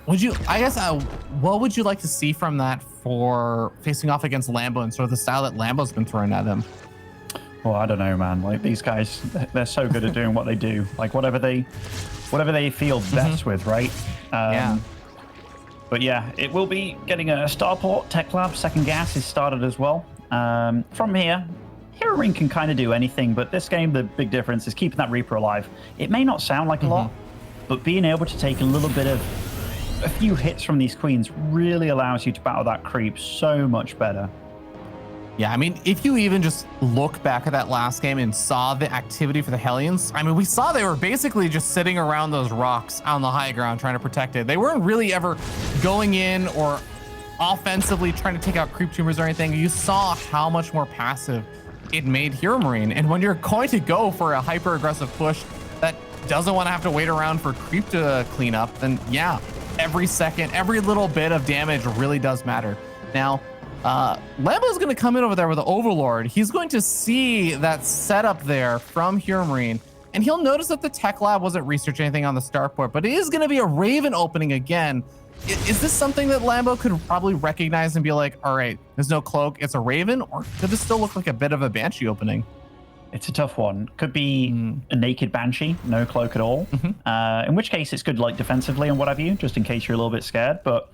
would you? I guess what would you like to see from that for facing off against Lambo and sort of the style that Lambo's been throwing at him? Well, I don't know, man. Like these guys, they're so good at doing what they do. Like whatever they feel best with, right? Yeah. But yeah, it will be getting a starport. Tech Lab second gas is started as well. From here, HeRoMaRinE can kind of do anything, but this game, the big difference is keeping that Reaper alive. It may not sound like a lot, but being able to take a few hits from these queens really allows you to battle that creep so much better. Yeah, I mean, if you even just look back at that last game and saw the activity for the Hellions, I mean, we saw they were basically just sitting around those rocks on the high ground trying to protect it. They weren't really ever going in or offensively trying to take out creep tumors or anything. You saw how much more passive it made HeRoMaRinE. And when you're going to go for a hyper-aggressive push that doesn't want to have to wait around for creep to clean up, then yeah, every second, every little bit of damage really does matter. Now, Lambo's going to come in over there with the Overlord. He's going to see that setup there from HeRoMaRinE, and he'll notice that the Tech Lab wasn't researching anything on the starport, but it is going to be a Raven opening again. Is this something that Lambo could probably recognize and be like, all right, there's no cloak, it's a Raven, or could this still look like a bit of a Banshee opening? It's a tough one. Could be a naked Banshee, no cloak at all. In which case it's good like defensively and what have you, just in case you're a little bit scared. But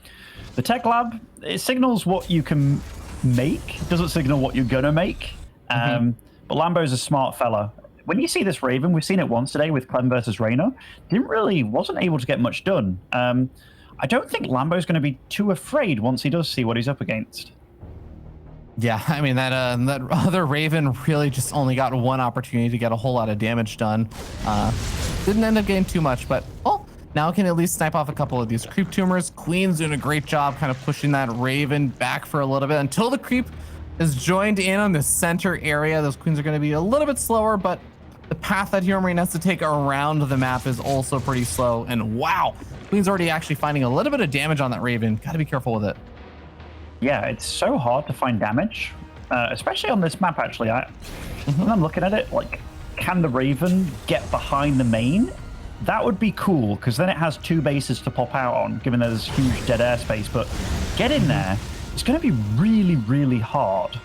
the Tech Lab, it signals what you can make. It doesn't signal what you're gonna make. But Lambo's a smart fella. When you see this Raven, we've seen it once today with Clem versus Reyna. Wasn't able to get much done. I don't think Lambo's going to be too afraid once he does see what he's up against. Yeah, I mean, that other Raven really just only got one opportunity to get a whole lot of damage done. Didn't end up getting too much, but now can at least snipe off a couple of these creep tumors. Queen's doing a great job kind of pushing that Raven back for a little bit until the creep is joined in on the center area. Those queens are going to be a little bit slower, but the path that HeRoMaRinE has to take around the map is also pretty slow. And wow, Queen's already actually finding a little bit of damage on that Raven. Got to be careful with it. Yeah, it's so hard to find damage, especially on this map, actually. When I'm looking at it, like, can the Raven get behind the main? That would be cool, because then it has two bases to pop out on, given there's huge dead airspace. But get in there, it's going to be really, really hard.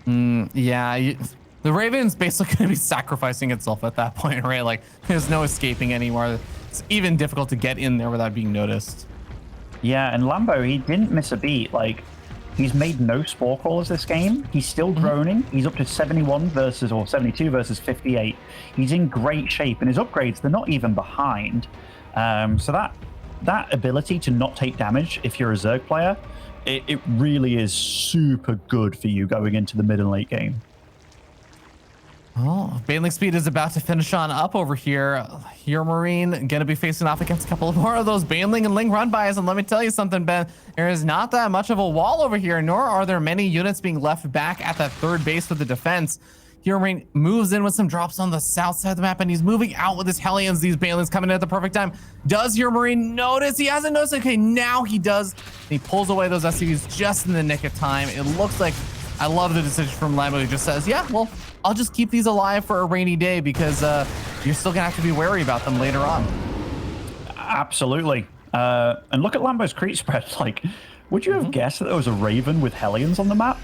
Yeah, the Raven's basically going to be sacrificing itself at that point, right? Like, there's no escaping anymore. It's even difficult to get in there without being noticed. Yeah, and Lambo, he didn't miss a beat. Like, he's made no spore crawlers this game. He's still droning. He's up to 71 versus, or 72 versus 58. He's in great shape, and his upgrades, they're not even behind. So that ability to not take damage if you're a Zerg player, it really is super good for you going into the mid and late game. Oh, Baneling Speed is about to finish on up over here. HeRoMaRinE gonna be facing off against a couple more of those Baneling and Ling run-bys, and let me tell you something, Ben. There is not that much of a wall over here, nor are there many units being left back at that third base with the defense. HeRoMaRinE moves in with some drops on the south side of the map, and he's moving out with his Hellions. These Banelings coming in at the perfect time. Does HeRoMaRinE notice? He hasn't noticed. Okay, now he does. And he pulls away those SCVs just in the nick of time. It looks like, I love the decision from Lambo. He just says, yeah, well, I'll just keep these alive for a rainy day because you're still gonna have to be wary about them later on. Absolutely. And look at Lambo's creep spread. Like, would you have guessed that there was a Raven with Hellions on the map?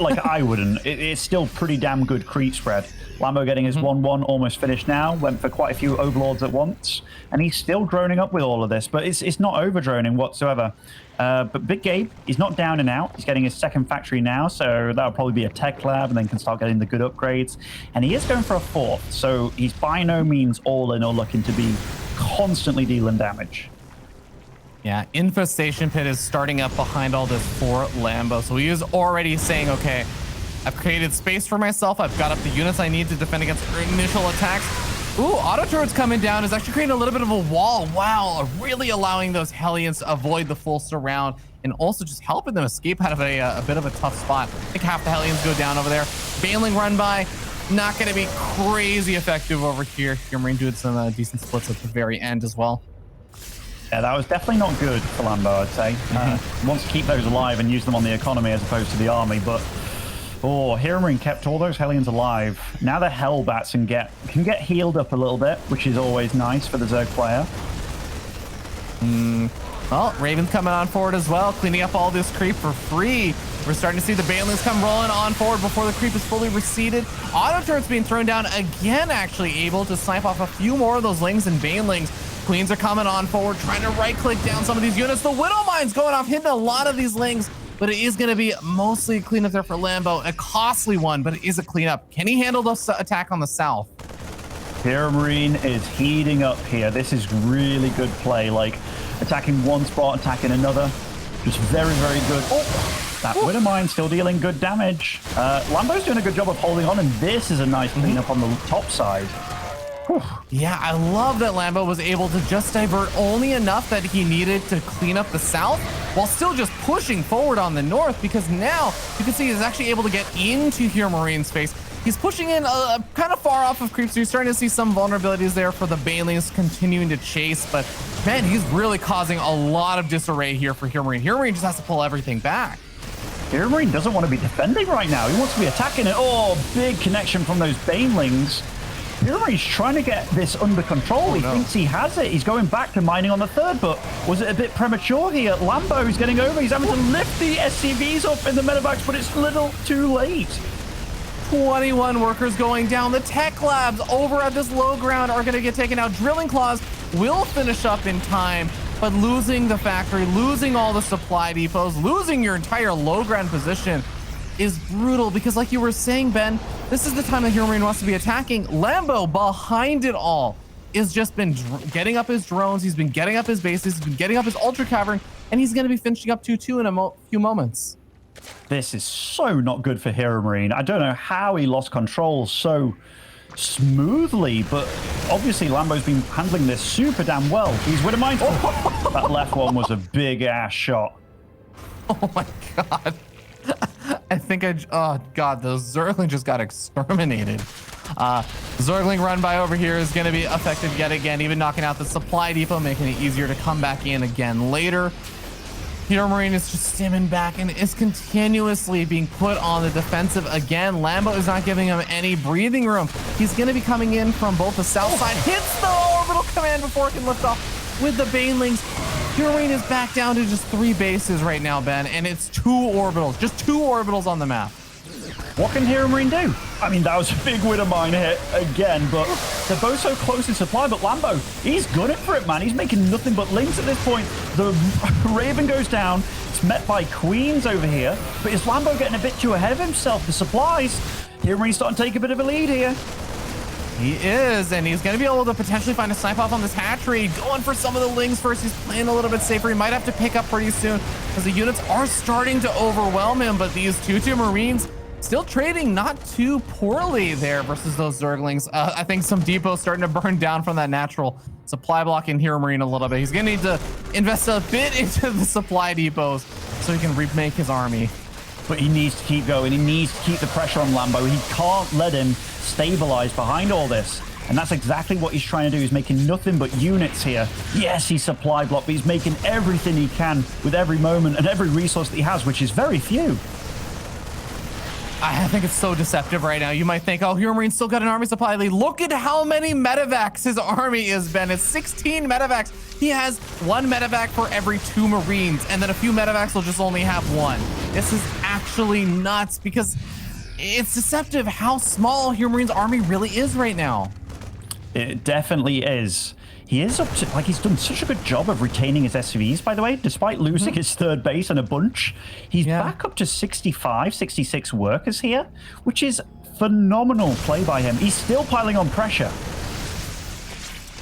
like I wouldn't. It's still pretty damn good creep spread. Lambo getting his 1-1 almost finished now. Went for quite a few overlords at once, and he's still droning up with all of this. But it's not over droning whatsoever. But Big Gabe, he's not down and out. He's getting his second factory now, so that'll probably be a tech lab, and then can start getting the good upgrades. And he is going for a fourth, so he's by no means all in or looking to be constantly dealing damage. Yeah, Infestation Pit is starting up behind all this for Lambo. So he is already saying, okay, I've created space for myself. I've got up the units I need to defend against initial attacks. Ooh, auto turrets coming down is actually creating a little bit of a wall. Wow, really allowing those Hellions to avoid the full surround and also just helping them escape out of a bit of a tough spot. I think half the Hellions go down over there. Baneling run by, not going to be crazy effective over here. HeRoMaRinE doing some decent splits at the very end as well. Yeah, that was definitely not good for Lambo, I'd say. Wants to keep those alive and use them on the economy as opposed to the army, but HeRoMaRinE kept all those Hellions alive. Now the Hellbats can get healed up a little bit, which is always nice for the Zerg player. Well, Raven's coming on forward as well, cleaning up all this creep for free. We're starting to see the Banelings come rolling on forward before the creep is fully receded. Auto turrets being thrown down again, actually able to snipe off a few more of those Lings and Banelings. Queens are coming on forward, trying to right-click down some of these units. The Widow Mine's going off, hitting a lot of these Lings, but it is going to be mostly a cleanup there for Lambo. A costly one, but it is a cleanup. Can he handle the attack on the south? HeRoMaRinE is heating up here. This is really good play, like attacking one spot, attacking another. Just very, very good. Oh, that Widow Mine still dealing good damage. Lambo's doing a good job of holding on, and this is a nice cleanup on the top side. Whew. Yeah, I love that Lambo was able to just divert only enough that he needed to clean up the south while still just pushing forward on the north, because now you can see he's actually able to get into HeRoMaRiNE's space. He's pushing in kind of far off of creeps, so you're starting to see some vulnerabilities there for the Banelings continuing to chase, but man, he's really causing a lot of disarray here for HeRoMaRiNE. HeRoMaRiNE just has to pull everything back. HeRoMaRiNE doesn't want to be defending right now. He wants to be attacking it. Oh, big connection from those Banelings. HeRoMaRiNE's trying to get this under control. He thinks he has it. He's going back to mining on the third, but was it a bit premature here? Lambo's getting over. He's having to lift the SCVs up in the medevacs, but it's a little too late. 21 workers going down. The tech labs over at this low ground are going to get taken out. Drilling Claws will finish up in time, but losing the factory, losing all the supply depots, losing your entire low ground position is brutal, because like you were saying, Ben, this is the time that HeRoMaRiNE wants to be attacking. Lambo behind it all has just been getting up his drones. He's been getting up his bases. He's been getting up his ultra cavern, and he's going to be finishing up 2-2 in a few moments. This is so not good for HeRoMaRiNE. I don't know how he lost control so smoothly, but obviously Lambo's been handling this super damn well. He's with a mine. Oh, that left one was a big ass shot. Oh my god. I think oh god, those Zergling just got exterminated. Zergling run by over here is going to be effective yet again, even knocking out the supply depot, making it easier to come back in again later. HeRoMaRiNE is just stimming back and is continuously being put on the defensive again. Lambo is not giving him any breathing room. He's going to be coming in from both the south side. Hits the orbital command before it can lift off with the Banelings. HeRoMaRiNE is back down to just 3 bases right now, Ben, and it's 2 orbitals. Just 2 orbitals on the map. What can HeRoMaRiNE do? I mean, that was a big Widow Mine hit again, but they're both so close in supply. But Lambo, he's gunning for it, man. He's making nothing but links at this point. The Raven goes down. It's met by Queens over here. But is Lambo getting a bit too ahead of himself? The supplies. HeRoMaRiNE's starting to take a bit of a lead here. He is, and he's going to be able to potentially find a snipe off on this hatchery. Going for some of the Lings first. He's playing a little bit safer. He might have to pick up pretty soon, because the units are starting to overwhelm him. But these 2-2 Marines still trading not too poorly there versus those Zerglings. I think some depots starting to burn down from that natural supply block in HeRoMaRiNE a little bit. He's going to need to invest a bit into the supply depots so he can remake his army. But he needs to keep going. He needs to keep the pressure on Lambo. He can't let him stabilize behind all this. And that's exactly what he's trying to do. He's making nothing but units here. Yes, he's supply blocked, but he's making everything he can with every moment and every resource that he has, which is very few. I think it's so deceptive right now. You might think, oh, HeRoMaRiNE still got an army supply lead. Look at how many medevacs his army has been. It's 16 medevacs. He has 1 medevac for every 2 Marines, and then a few medevacs will just only have 1. This is actually nuts because it's deceptive how small HeRoMaRiNE's army really is right now. It definitely is. He is up to, like, he's done such a good job of retaining his SCVs, by the way, despite losing his 3rd base and a bunch. He's back up to 65, 66 workers here, which is phenomenal play by him. He's still piling on pressure.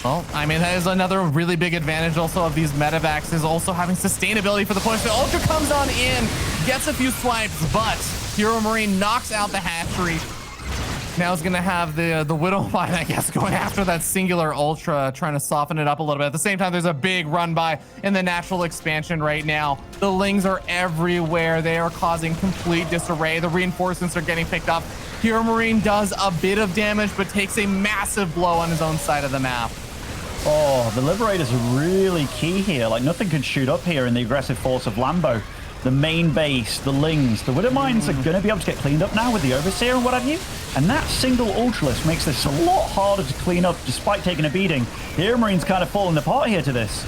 Well, I mean, that is another really big advantage also of these medevacs is also having sustainability for the push. The Ultra comes on in, gets a few swipes, but HeRoMaRiNE knocks out the hatchery. Now it's gonna have the Widowmine, I guess, going after that singular Ultra, trying to soften it up a little bit. At the same time, there's a big run by in the natural expansion right now. The Lings are everywhere. They are causing complete disarray. The reinforcements are getting picked up. HeRoMaRiNE does a bit of damage, but takes a massive blow on his own side of the map. Oh, the Liberators are really key here. Like, nothing can shoot up here in the aggressive force of Lambo. The main base, the Lings, the Widowmines are going to be able to get cleaned up now with the Overseer and what have you. And that single Ultralist makes this a lot harder to clean up despite taking a beating. HeRoMaRiNE's kind of falling apart here to this.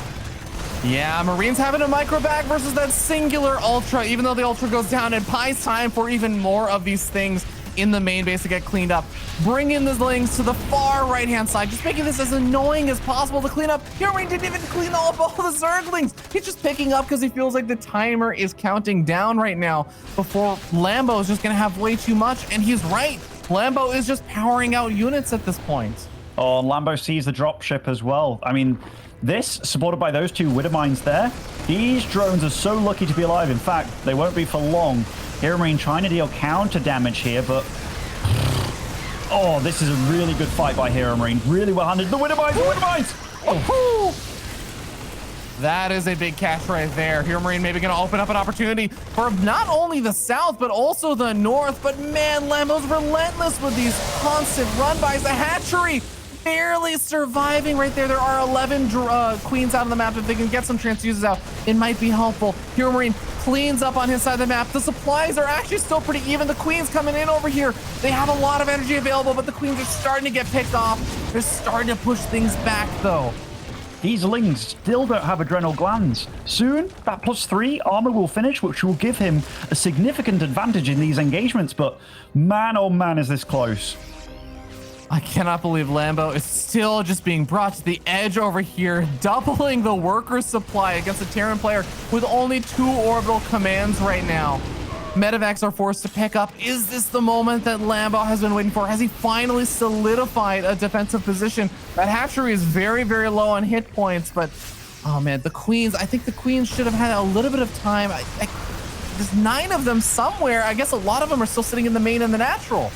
Yeah, Marines having a micro bag versus that singular Ultra, even though the Ultra goes down, and buys time for even more of these things in the main base to get cleaned up. Bring in the Lings to the far right-hand side, just making this as annoying as possible to clean up. HeRoMaRiNE didn't even clean up all the Zerglings. He's just picking up because he feels like the timer is counting down right now before Lambo is just going to have way too much, and he's right. Lambo is just powering out units at this point. Oh, and Lambo sees the dropship as well. I mean, this, supported by those 2 Widowmines there, these drones are so lucky to be alive. In fact, they won't be for long. HeRoMaRiNE trying to deal counter damage here, but... Oh, this is a really good fight by HeRoMaRiNE. Really well handled. The Widowmines! The Widowmines! Oh. That is a big catch right there. HeRoMaRiNE maybe going to open up an opportunity for not only the south, but also the north. But man, Lambo's relentless with these constant run-bys. The hatchery barely surviving right there. There are 11 queens out on the map. If they can get some transfuses out, it might be helpful. HeRoMaRiNE cleans up on his side of the map. The supplies are actually still pretty even. The queens coming in over here. They have a lot of energy available, but the queens are starting to get picked off. They're starting to push things back, though. These Lings still don't have adrenal glands. Soon, that +3 armor will finish, which will give him a significant advantage in these engagements, but man, oh man, is this close. I cannot believe Lambo is still just being brought to the edge over here, doubling the worker supply against a Terran player with only 2 orbital commands right now. Medevacs are forced to pick up. Is this the moment that Lambo has been waiting for? Has he finally solidified a defensive position? That hatchery is very, very low on hit points, but oh man, the Queens, I think the Queens should have had a little bit of time. There's 9 of them somewhere. I guess a lot of them are still sitting in the main and the natural.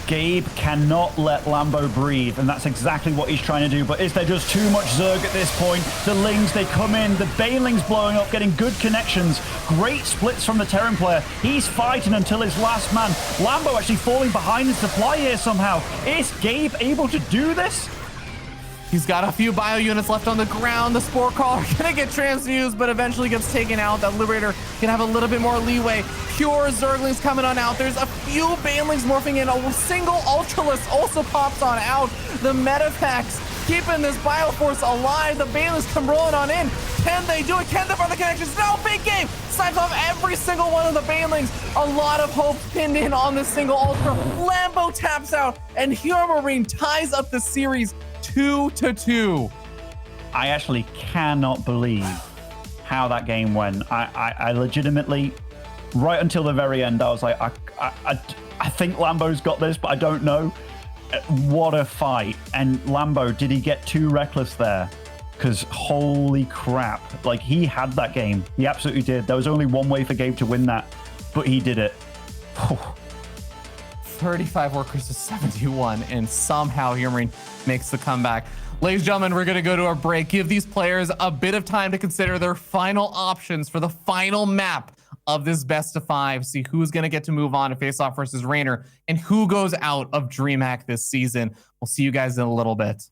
Gabe cannot let Lambo breathe, and that's exactly what he's trying to do. But is there just too much Zerg at this point? The Lings, they come in. The Banelings blowing up, getting good connections. Great splits from the Terran player. He's fighting until his last man. Lambo actually falling behind his supply here somehow. Is Gabe able to do this? He's got a few bio units left on the ground. The Spore Caller gonna get transfused, but eventually gets taken out. That Liberator can have a little bit more leeway. Pure Zerglings coming on out. There's a few Banelings morphing in. A single Ultralist also pops on out. The Metapacks keeping this Bioforce alive. The Banelings come rolling on in. Can they do it? Can they find the connections? No, big game. Snipes off every single one of the Banelings. A lot of hope pinned in on this single Ultra. Lambo taps out, and HeRoMaRiNE ties up the series 2-2. I actually cannot believe how that game went. I legitimately, right until the very end, I was like, I think Lambo's got this, but I don't know. What a fight. And Lambo, did he get too reckless there? Because holy crap, like, he had that game. He absolutely did. There was only one way for Gabe to win that, but he did it. 35 workers to 71, and somehow HeRoMaRiNE makes the comeback. Ladies and gentlemen, we're going to go to a break. Give these players a bit of time to consider their final options for the final map of this best of 5. See who's going to get to move on to face off versus Raynor, and who goes out of DreamHack this season. We'll see you guys in a little bit.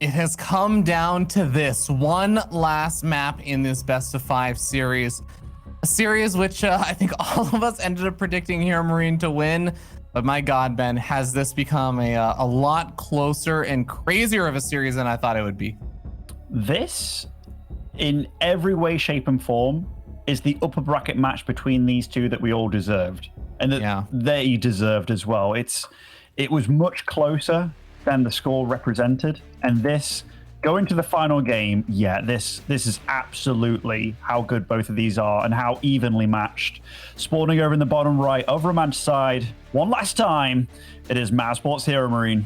it has come down to this one last map in this best of 5 series. A series which I think all of us ended up predicting HeRoMaRinE to win. But my God, Ben, has this become a lot closer and crazier of a series than I thought it would be? This, in every way, shape, and form, is the upper bracket match between these two that we all deserved. And that they deserved as well. It was much closer than the score represented. And this, going to the final game, this is absolutely how good both of these are and how evenly matched. Spawning over in the bottom right of Romanticide, one last time, it is Mavsports HeRoMaRinE.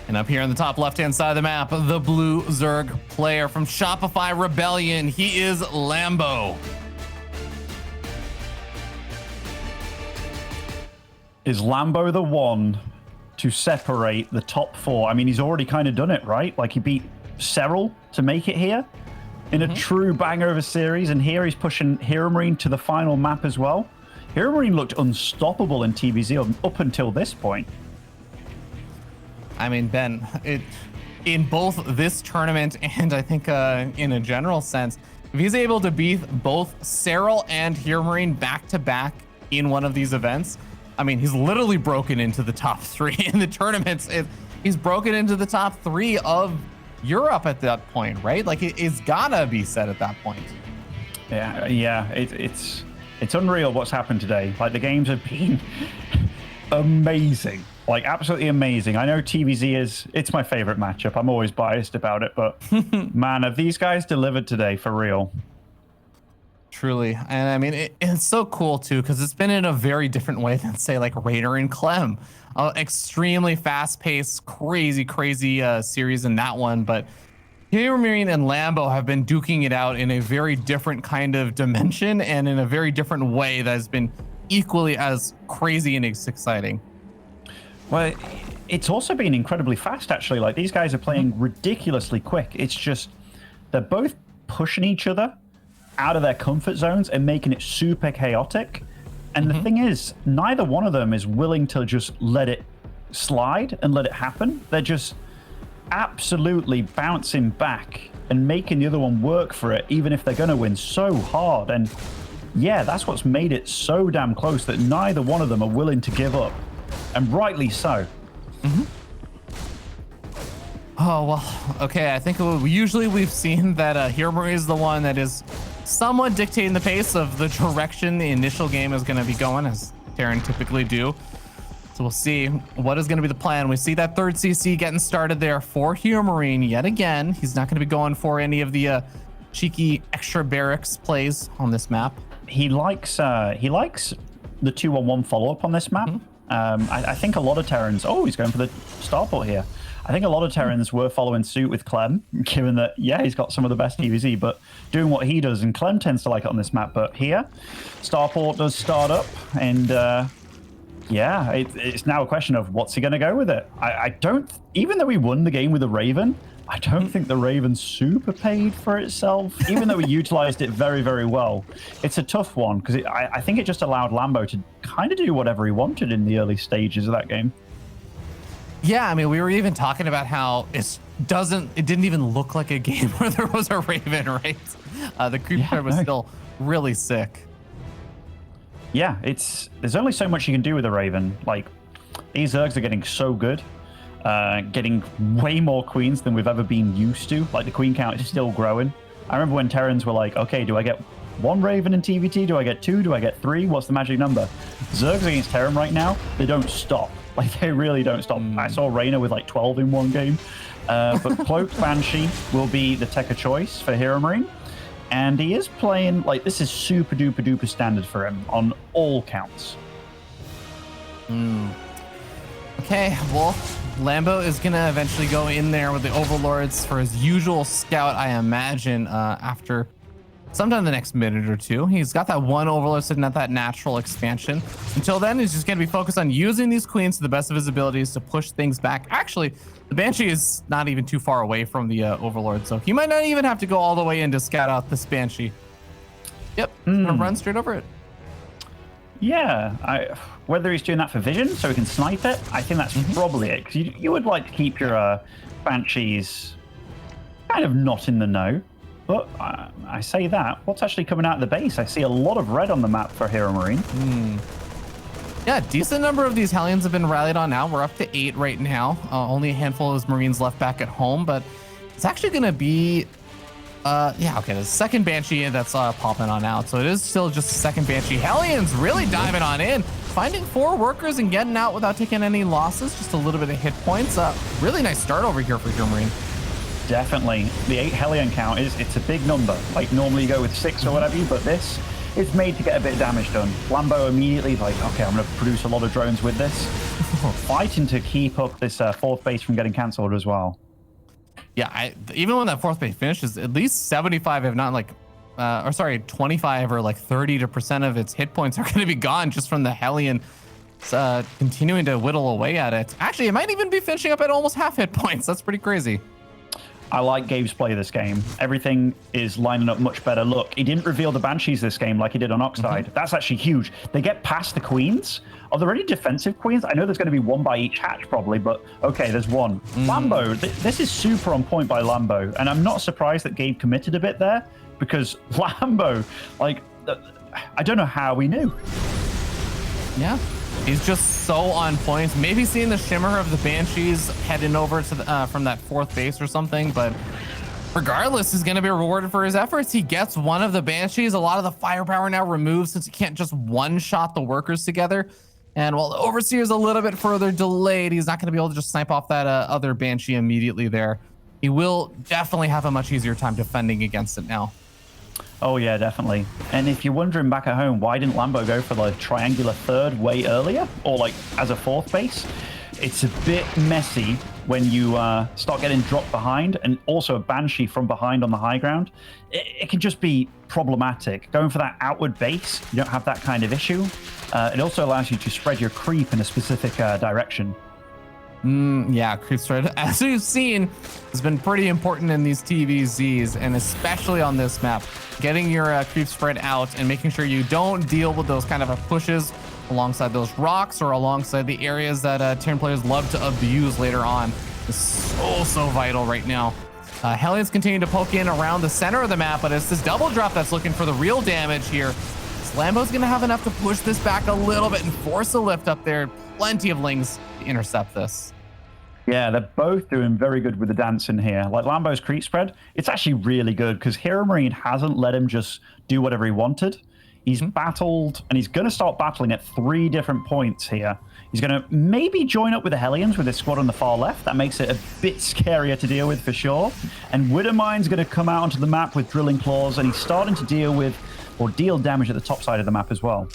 And up here on the top left-hand side of the map, the blue Zerg player from Shopify Rebellion, he is Lambo. Is Lambo the one to separate the top 4? I mean, he's already kind of done it, right? Like, he beat Serral to make it here in a true banger of a series, and here he's pushing HeRoMaRinE to the final map as well. HeRoMaRinE looked unstoppable in TVZ up until this point. I mean, Ben, in both this tournament and I think in a general sense, if he's able to beat both Serral and HeRoMaRinE back-to-back in one of these events, I mean, he's literally broken into the top 3 in the tournaments. He's broken into the top 3 of Europe at that point, right? Like, it's gotta be said at that point. Yeah, it's unreal what's happened today. Like, the games have been amazing, like absolutely amazing. I know TVZ it's my favorite matchup. I'm always biased about it, but man, have these guys delivered today for real. Truly. And I mean, it's so cool too, because it's been in a very different way than say like Raider and Clem. Extremely fast-paced, crazy series in that one. But HeRoMaRinE and Lambo have been duking it out in a very different kind of dimension and in a very different way that has been equally as crazy and exciting. Well, it's also been incredibly fast, actually. Like, these guys are playing ridiculously quick. It's just they're both pushing each other out of their comfort zones and making it super chaotic. And the thing is, neither one of them is willing to just let it slide and let it happen. They're just absolutely bouncing back and making the other one work for it, even if they're going to win so hard. And yeah, that's what's made it so damn close, that neither one of them are willing to give up. And rightly so. Oh, well, okay. I think usually we've seen that HeRoMaRinE is the one that is somewhat dictating the pace of the direction the initial game is going to be going, as Terran typically do. So we'll see what is going to be the plan. We see that third CC getting started there for HeRoMaRinE yet again. He's not going to be going for any of the cheeky extra barracks plays on this map. He likes the 2-1-1 follow-up on this map. I think a lot of Terrans... Oh, he's going for the starport here. I think a lot of Terrans were following suit with Clem, given that, yeah, he's got some of the best TVZ, but doing what he does, and Clem tends to like it on this map. But here, starport does start up, and yeah, it's now a question of what's he going to go with it. I don't... Even though we won the game with a Raven, I don't think the Raven super paid for itself, even though we utilized it very, very well. It's a tough one, because I think it just allowed Lambo to kind of do whatever he wanted in the early stages of that game. Yeah, I mean, we were even talking about how it didn't even look like a game where there was a Raven, right? The creep player was still really sick. Yeah, there's only so much you can do with a Raven. Like, these Zergs are getting so good. Getting way more queens than we've ever been used to. Like, the queen count is still growing. I remember when Terrans were like, okay, do I get 1 Raven in TVT? Do I get 2? Do I get 3? What's the magic number? Zergs against Terran right now, they don't stop. Like, they really don't stop. I saw Reyna with like 12 in one game. But Cloaked Banshee will be the tech of choice for HeRoMaRinE. And he is playing, like, this is super duper duper standard for him on all counts. Okay, well, Lambo is going to eventually go in there with the Overlords for his usual scout, I imagine, after sometime the next minute or two. He's got that one Overlord sitting at that natural expansion. Until then, he's just going to be focused on using these queens to the best of his abilities to push things back. Actually, the Banshee is not even too far away from the Overlord, so he might not even have to go all the way in to scout out this Banshee. Yep, gonna run straight over it. Yeah, whether he's doing that for vision so he can snipe it, I think that's probably it. Because you would like to keep your Banshees kind of not in the know. But I say that. What's actually coming out of the base? I see a lot of red on the map for HeRoMaRinE. Yeah, decent number of these Hellions have been rallied on now. We're up to 8 right now. Only a handful of those Marines left back at home, but it's actually going to be... yeah, okay, the second Banshee that's popping on out. So it is still just the second Banshee. Hellions really diving on in, finding 4 workers and getting out without taking any losses. Just a little bit of hit points. Really nice start over here for HeRoMaRinE. Definitely. The 8 Hellion count it's a big number. Like normally you go with 6 or whatever, but this is made to get a bit of damage done. Lambo immediately like, okay, I'm going to produce a lot of drones with this. Fighting to keep up this 4th base from getting cancelled as well. Yeah, even when that 4th base finishes, at least 75, if not like, or sorry, 25 or like 30% of its hit points are going to be gone just from the Hellion continuing to whittle away at it. Actually, it might even be finishing up at almost half hit points. That's pretty crazy. I like Gabe's play this game. Everything is lining up much better. Look, he didn't reveal the Banshees this game like he did on Oxide. That's actually huge. They get past the Queens. Are there any defensive Queens? I know there's going to be 1 by each hatch probably, but okay, there's 1. Lambo, this is super on point by Lambo. And I'm not surprised that Gabe committed a bit there because Lambo, like, I don't know how we knew. Yeah. He's just so on point. Maybe seeing the shimmer of the Banshees heading over to the, from that 4th base or something, but regardless, he's going to be rewarded for his efforts. He gets one of the Banshees. A lot of the firepower now removed since he can't just one-shot the workers together. And while the Overseer is a little bit further delayed, he's not going to be able to just snipe off that other Banshee immediately there. He will definitely have a much easier time defending against it now. Oh yeah, definitely. And if you're wondering back at home, why didn't Lambo go for the triangular 3rd way earlier? Or like as a 4th base? It's a bit messy when you start getting dropped behind, and also a Banshee from behind on the high ground. It can just be problematic. Going for that outward base, you don't have that kind of issue. It also allows you to spread your creep in a specific direction. Yeah, creep spread, as we've seen, has been pretty important in these TVZs, and especially on this map. Getting your creep spread out and making sure you don't deal with those kind of pushes alongside those rocks or alongside the areas that Terran players love to abuse later on is so vital right now. Hellions continue to poke in around the center of the map, but it's this double drop that's looking for the real damage here. Lambo's going to have enough to push this back a little bit and force a lift up there. Plenty of lings to intercept this. Yeah, they're both doing very good with the dance in here. Like Lambo's creep spread, it's actually really good because HeRoMaRinE hasn't let him just do whatever he wanted. He's battled, and he's going to start battling at 3 different points here. He's going to maybe join up with the Hellions with his squad on the far left. That makes it a bit scarier to deal with for sure. And Widowmine's going to come out onto the map with drilling claws, and he's starting to deal with, or deal damage at the top side of the map as well.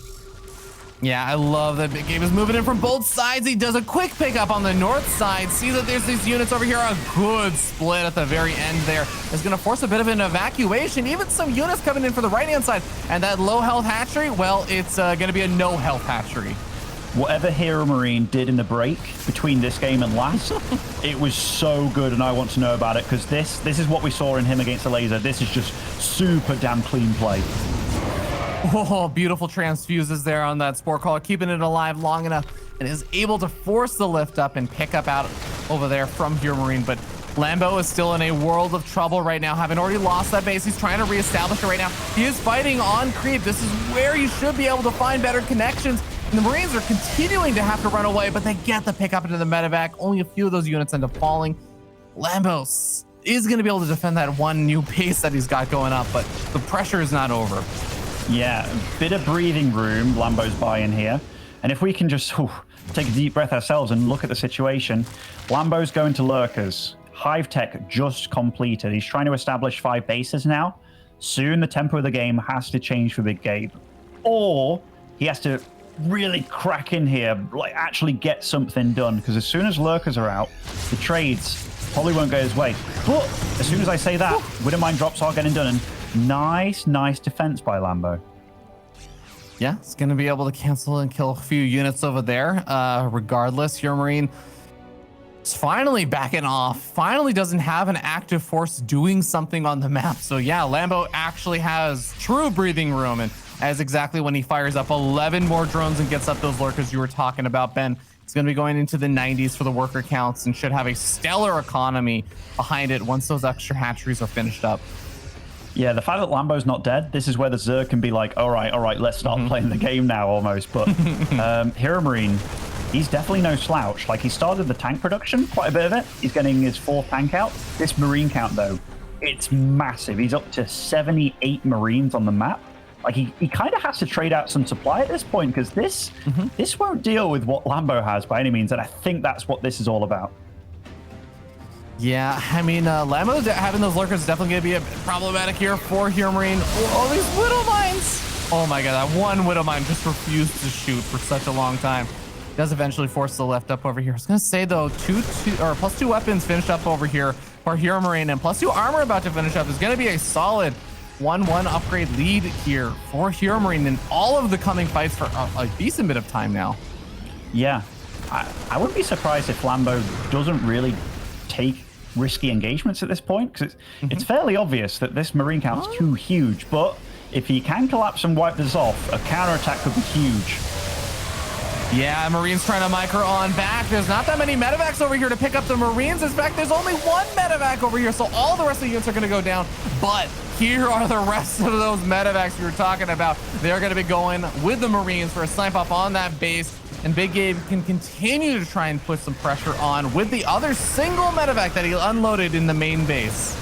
Yeah, I love that Big Gabe is moving in from both sides. He does a quick pickup on the north side. See that there's these units over here. A good split at the very end there is going to force a bit of an evacuation. Even some units coming in for the right-hand side. And that low health hatchery, well, it's going to be a no health hatchery. Whatever HeRoMaRinE did in the break between this game and last, it was so good, and I want to know about it because this is what we saw in him against the laser. This is just super damn clean play. Oh, beautiful transfuses there on that Spore Caller, keeping it alive long enough and is able to force the lift up and pick up out over there from HeRoMaRinE. But Lambo is still in a world of trouble right now, having already lost that base. He's trying to reestablish it right now. He is fighting on creep. This is where you should be able to find better connections. And the Marines are continuing to have to run away, but they get the pick up into the medevac. Only a few of those units end up falling. Lambo is going to be able to defend that one new base that he's got going up, but the pressure is not over. Yeah, a bit of breathing room Lambo's buying here. And if we can just take a deep breath ourselves and look at the situation, Lambo's going to lurkers. Hive tech just completed. He's trying to establish 5 bases now. Soon the tempo of the game has to change for Big Gabe. Or he has to really crack in here, like actually get something done. Because as soon as lurkers are out, the trades probably won't go his way. But as soon as I say that, Widowmine drops are getting done. And nice defense by Lambo. Yeah, it's going to be able to cancel and kill a few units over there. Regardless, HeRoMaRinE is finally backing off. Finally doesn't have an active force doing something on the map. So yeah, Lambo actually has true breathing room and as exactly when he fires up 11 more drones and gets up those lurkers you were talking about, Ben. It's going to be going into the 90s for the worker counts and should have a stellar economy behind it once those extra hatcheries are finished up. Yeah, the fact that Lambo's not dead, this is where the Zerg can be like, all right, let's start playing the game now almost. But HeRoMaRiNE, he's definitely no slouch. Like, he started the tank production, quite a bit of it. He's getting his 4th tank out. This Marine count, though, it's massive. He's up to 78 Marines on the map. Like, he kind of has to trade out some supply at this point, because this won't deal with what Lambo has by any means, and I think that's what this is all about. Yeah, I mean, Lambo having those lurkers is definitely going to be a problematic here for HeRoMaRiNE. Oh, these Widow Mines! Oh my god, that one Widow Mine just refused to shoot for such a long time. Does eventually force the left up over here. I was going to say, though, +2 weapons finished up over here for HeRoMaRiNE, and +2 armor about to finish up is going to be a solid 1-1 upgrade lead here for HeRoMaRiNE in all of the coming fights for a decent bit of time now. Yeah, I wouldn't be surprised if Lambo doesn't really take risky engagements at this point, because it's fairly obvious that this Marine count's too huge, but if he can collapse and wipe this off, a counterattack could be huge. Yeah, Marines trying to micro on back. There's not that many medevacs over here to pick up the Marines. In fact, there's only 1 medevac over here, so all the rest of the units are going to go down. But here are the rest of those medevacs we were talking about. They're going to be going with the Marines for a snipe up on that base. And Big Gabe can continue to try and put some pressure on with the other single medevac that he unloaded in the main base.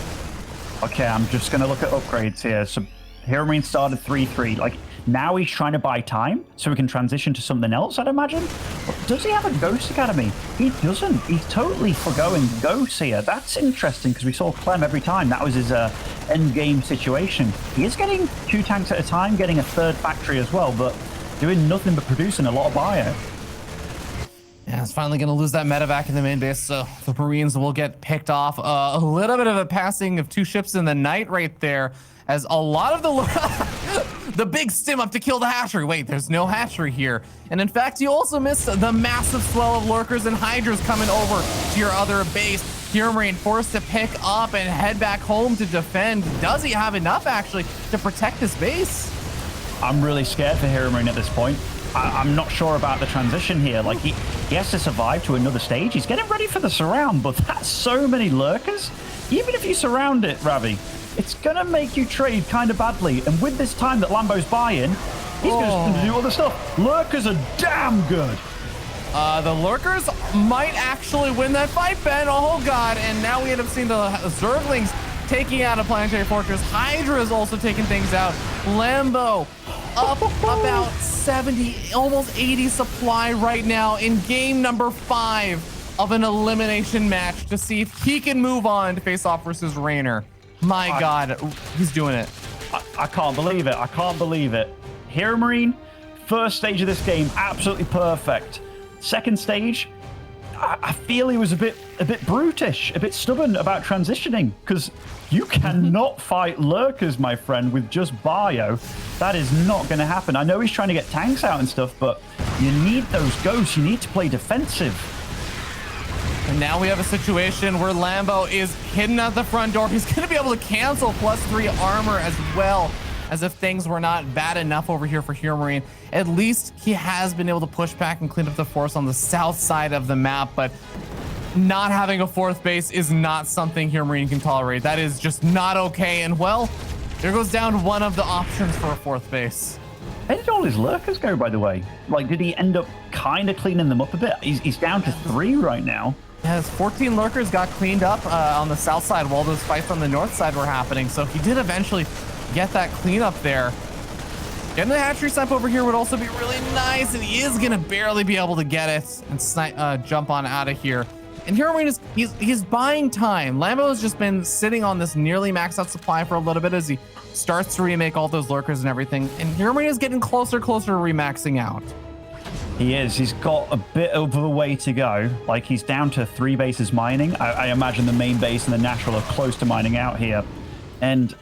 Okay, I'm just going to look at upgrades here. So HeRoMaRiNE started 3-3. Like, now he's trying to buy time so we can transition to something else, I'd imagine. But does he have a Ghost Academy? He doesn't. He's totally forgoing Ghosts here. That's interesting, because we saw Clem every time. That was his end game situation. He is getting 2 tanks at a time, getting a 3rd factory as well, but doing nothing but producing a lot of bio. Yeah, it's finally going to lose that medevac in the main base, so the Marines will get picked off. A little bit of a passing of 2 ships in the night right there, as a lot of the big stim up to kill the hatchery. Wait, there's no hatchery here. And in fact, you also missed the massive swell of lurkers and hydras coming over to your other base. HeRoMaRiNE forced to pick up and head back home to defend. Does he have enough, actually, to protect this base? I'm really scared for HeRoMaRiNE at this point. I'm not sure about the transition here. Like, he has to survive to another stage. He's getting ready for the surround, but that's so many lurkers. Even if you surround it, Ravi, it's going to make you trade kind of badly. And with this time that Lambo's buying, he's going to do other stuff. Lurkers are damn good. The lurkers might actually win that fight, Ben. Oh, God. And now we end up seeing the Zerglings taking out a planetary fortress. Hydra is also taking things out. Lambo up about 70, almost 80 supply right now in game number 5 of an elimination match to see if he can move on to face off versus Raynor. My God, he's doing it. I can't believe it. I can't believe it. HeRoMaRiNE, first stage of this game, absolutely perfect. Second stage, I feel he was a bit brutish, a bit stubborn about transitioning, because you cannot fight lurkers, my friend, with just bio. That is not going to happen. I know he's trying to get tanks out and stuff, but you need those ghosts. You need to play defensive. And now we have a situation where Lambo is hidden at the front door. He's going to be able to cancel +3 armor as well, as if things were not bad enough over here for HeRoMaRiNE. At least he has been able to push back and clean up the force on the south side of the map, but not having a 4th base is not something HeRoMaRiNE can tolerate. That is just not okay. And well, there goes down one of the options for a 4th base. Where did all his lurkers go, by the way? Like, did he end up kind of cleaning them up a bit? He's down to 3 right now. Yes, 14 lurkers got cleaned up on the south side while those fights on the north side were happening. So he did eventually get that cleanup there. Getting the hatchery snipe over here would also be really nice, and he is gonna barely be able to get it and snipe, jump on out of here. And HeRoMaRiNE is he's buying time. Lambo has just been sitting on this nearly maxed out supply for a little bit as he starts to remake all those lurkers and everything. And HeRoMaRiNE is getting closer to remaxing out. He is. He's got a bit of a way to go. Like, he's down to 3 bases mining. I imagine the main base and the natural are close to mining out here. And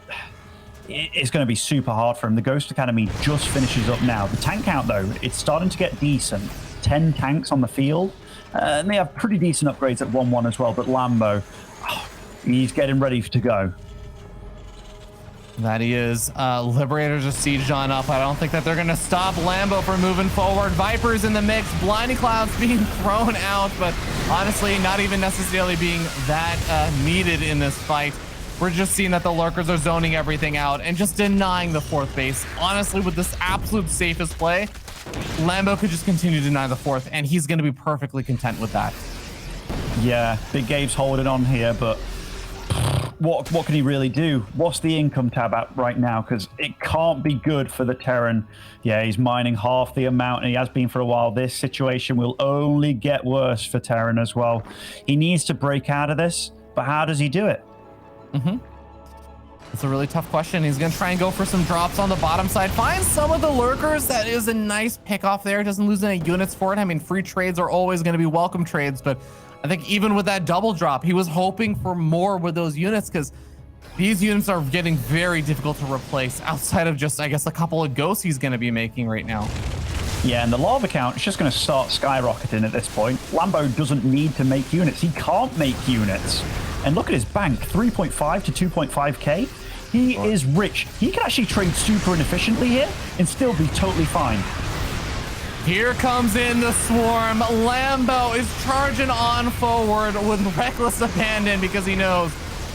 it's going to be super hard for him. The Ghost Academy just finishes up now. The tank count, though, it's starting to get decent. 10 tanks on the field. And they have pretty decent upgrades at 1-1 as well. But Lambo, he's getting ready to go. That he is. Liberators are sieged on up. I don't think that they're going to stop Lambo from moving forward. Vipers in the mix. Blinding Clouds being thrown out, but honestly, not even necessarily being that needed in this fight. We're just seeing that the lurkers are zoning everything out and just denying the fourth base. Honestly, with this absolute safest play, Lambo could just continue to deny the fourth, and he's going to be perfectly content with that. Yeah, Big Gabe's holding on here, but what can he really do? What's the income tab at right now? Because it can't be good for the Terran. Yeah, he's mining half the amount, and he has been for a while. This situation will only get worse for Terran as well. He needs to break out of this, but how does he do it? It's a really tough question. He's going to try and go for some drops on the bottom side. Find some of the lurkers. That is a nice pick off there. Doesn't lose any units for it. I mean, free trades are always going to be welcome trades, but I think even with that double drop, he was hoping for more with those units because these units are getting very difficult to replace outside of just, I guess, a couple of ghosts he's going to be making right now. Yeah, and the lava count is just going to start skyrocketing at this point. Lambo doesn't need to make units. He can't make units. And look at his bank, 3.5 to 2.5k. He is rich. He can actually trade super inefficiently here and still be totally fine. Here comes in the swarm. Lambo is charging on forward with reckless abandon because he knows,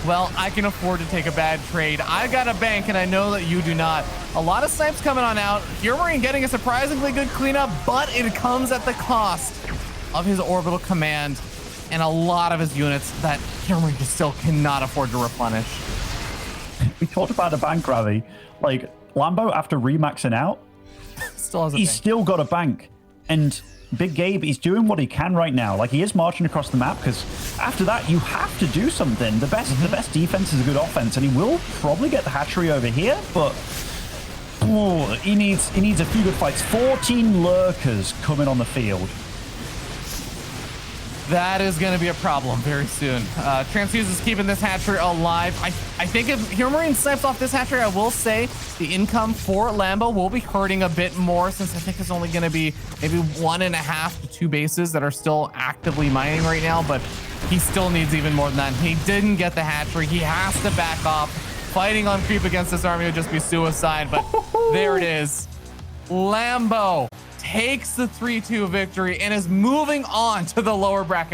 well, I can afford to take a bad trade. I got a bank and I know that you do not. A lot of snipes coming on out. HeRoMaRinE getting a surprisingly good cleanup, but it comes at the cost of his orbital command and a lot of his units that HeRoMaRinE just still cannot afford to replenish. We talked about the bank, Ravi. Like, Lambo, after remaxing out, Still has a he's bank. still got a bank. And Big Gabe, he's doing what he can right now. Like, he is marching across the map because after that, you have to do something. The best defense is a good offense, and he will probably get the hatchery over here, but he needs a few good fights. 14 lurkers coming on the field. That is going to be a problem very soon. Transfuse is keeping this hatchery alive. I think if HeRoMaRinE snipes off this hatchery, I will say the income for Lambo will be hurting a bit more since I think there's only going to be maybe 1.5 to 2 bases that are still actively mining right now, but he still needs even more than that. He didn't get the hatchery. He has to back off. Fighting on creep against this army would just be suicide, but there it is. Lambo takes the 3-2 victory and is moving on to the lower bracket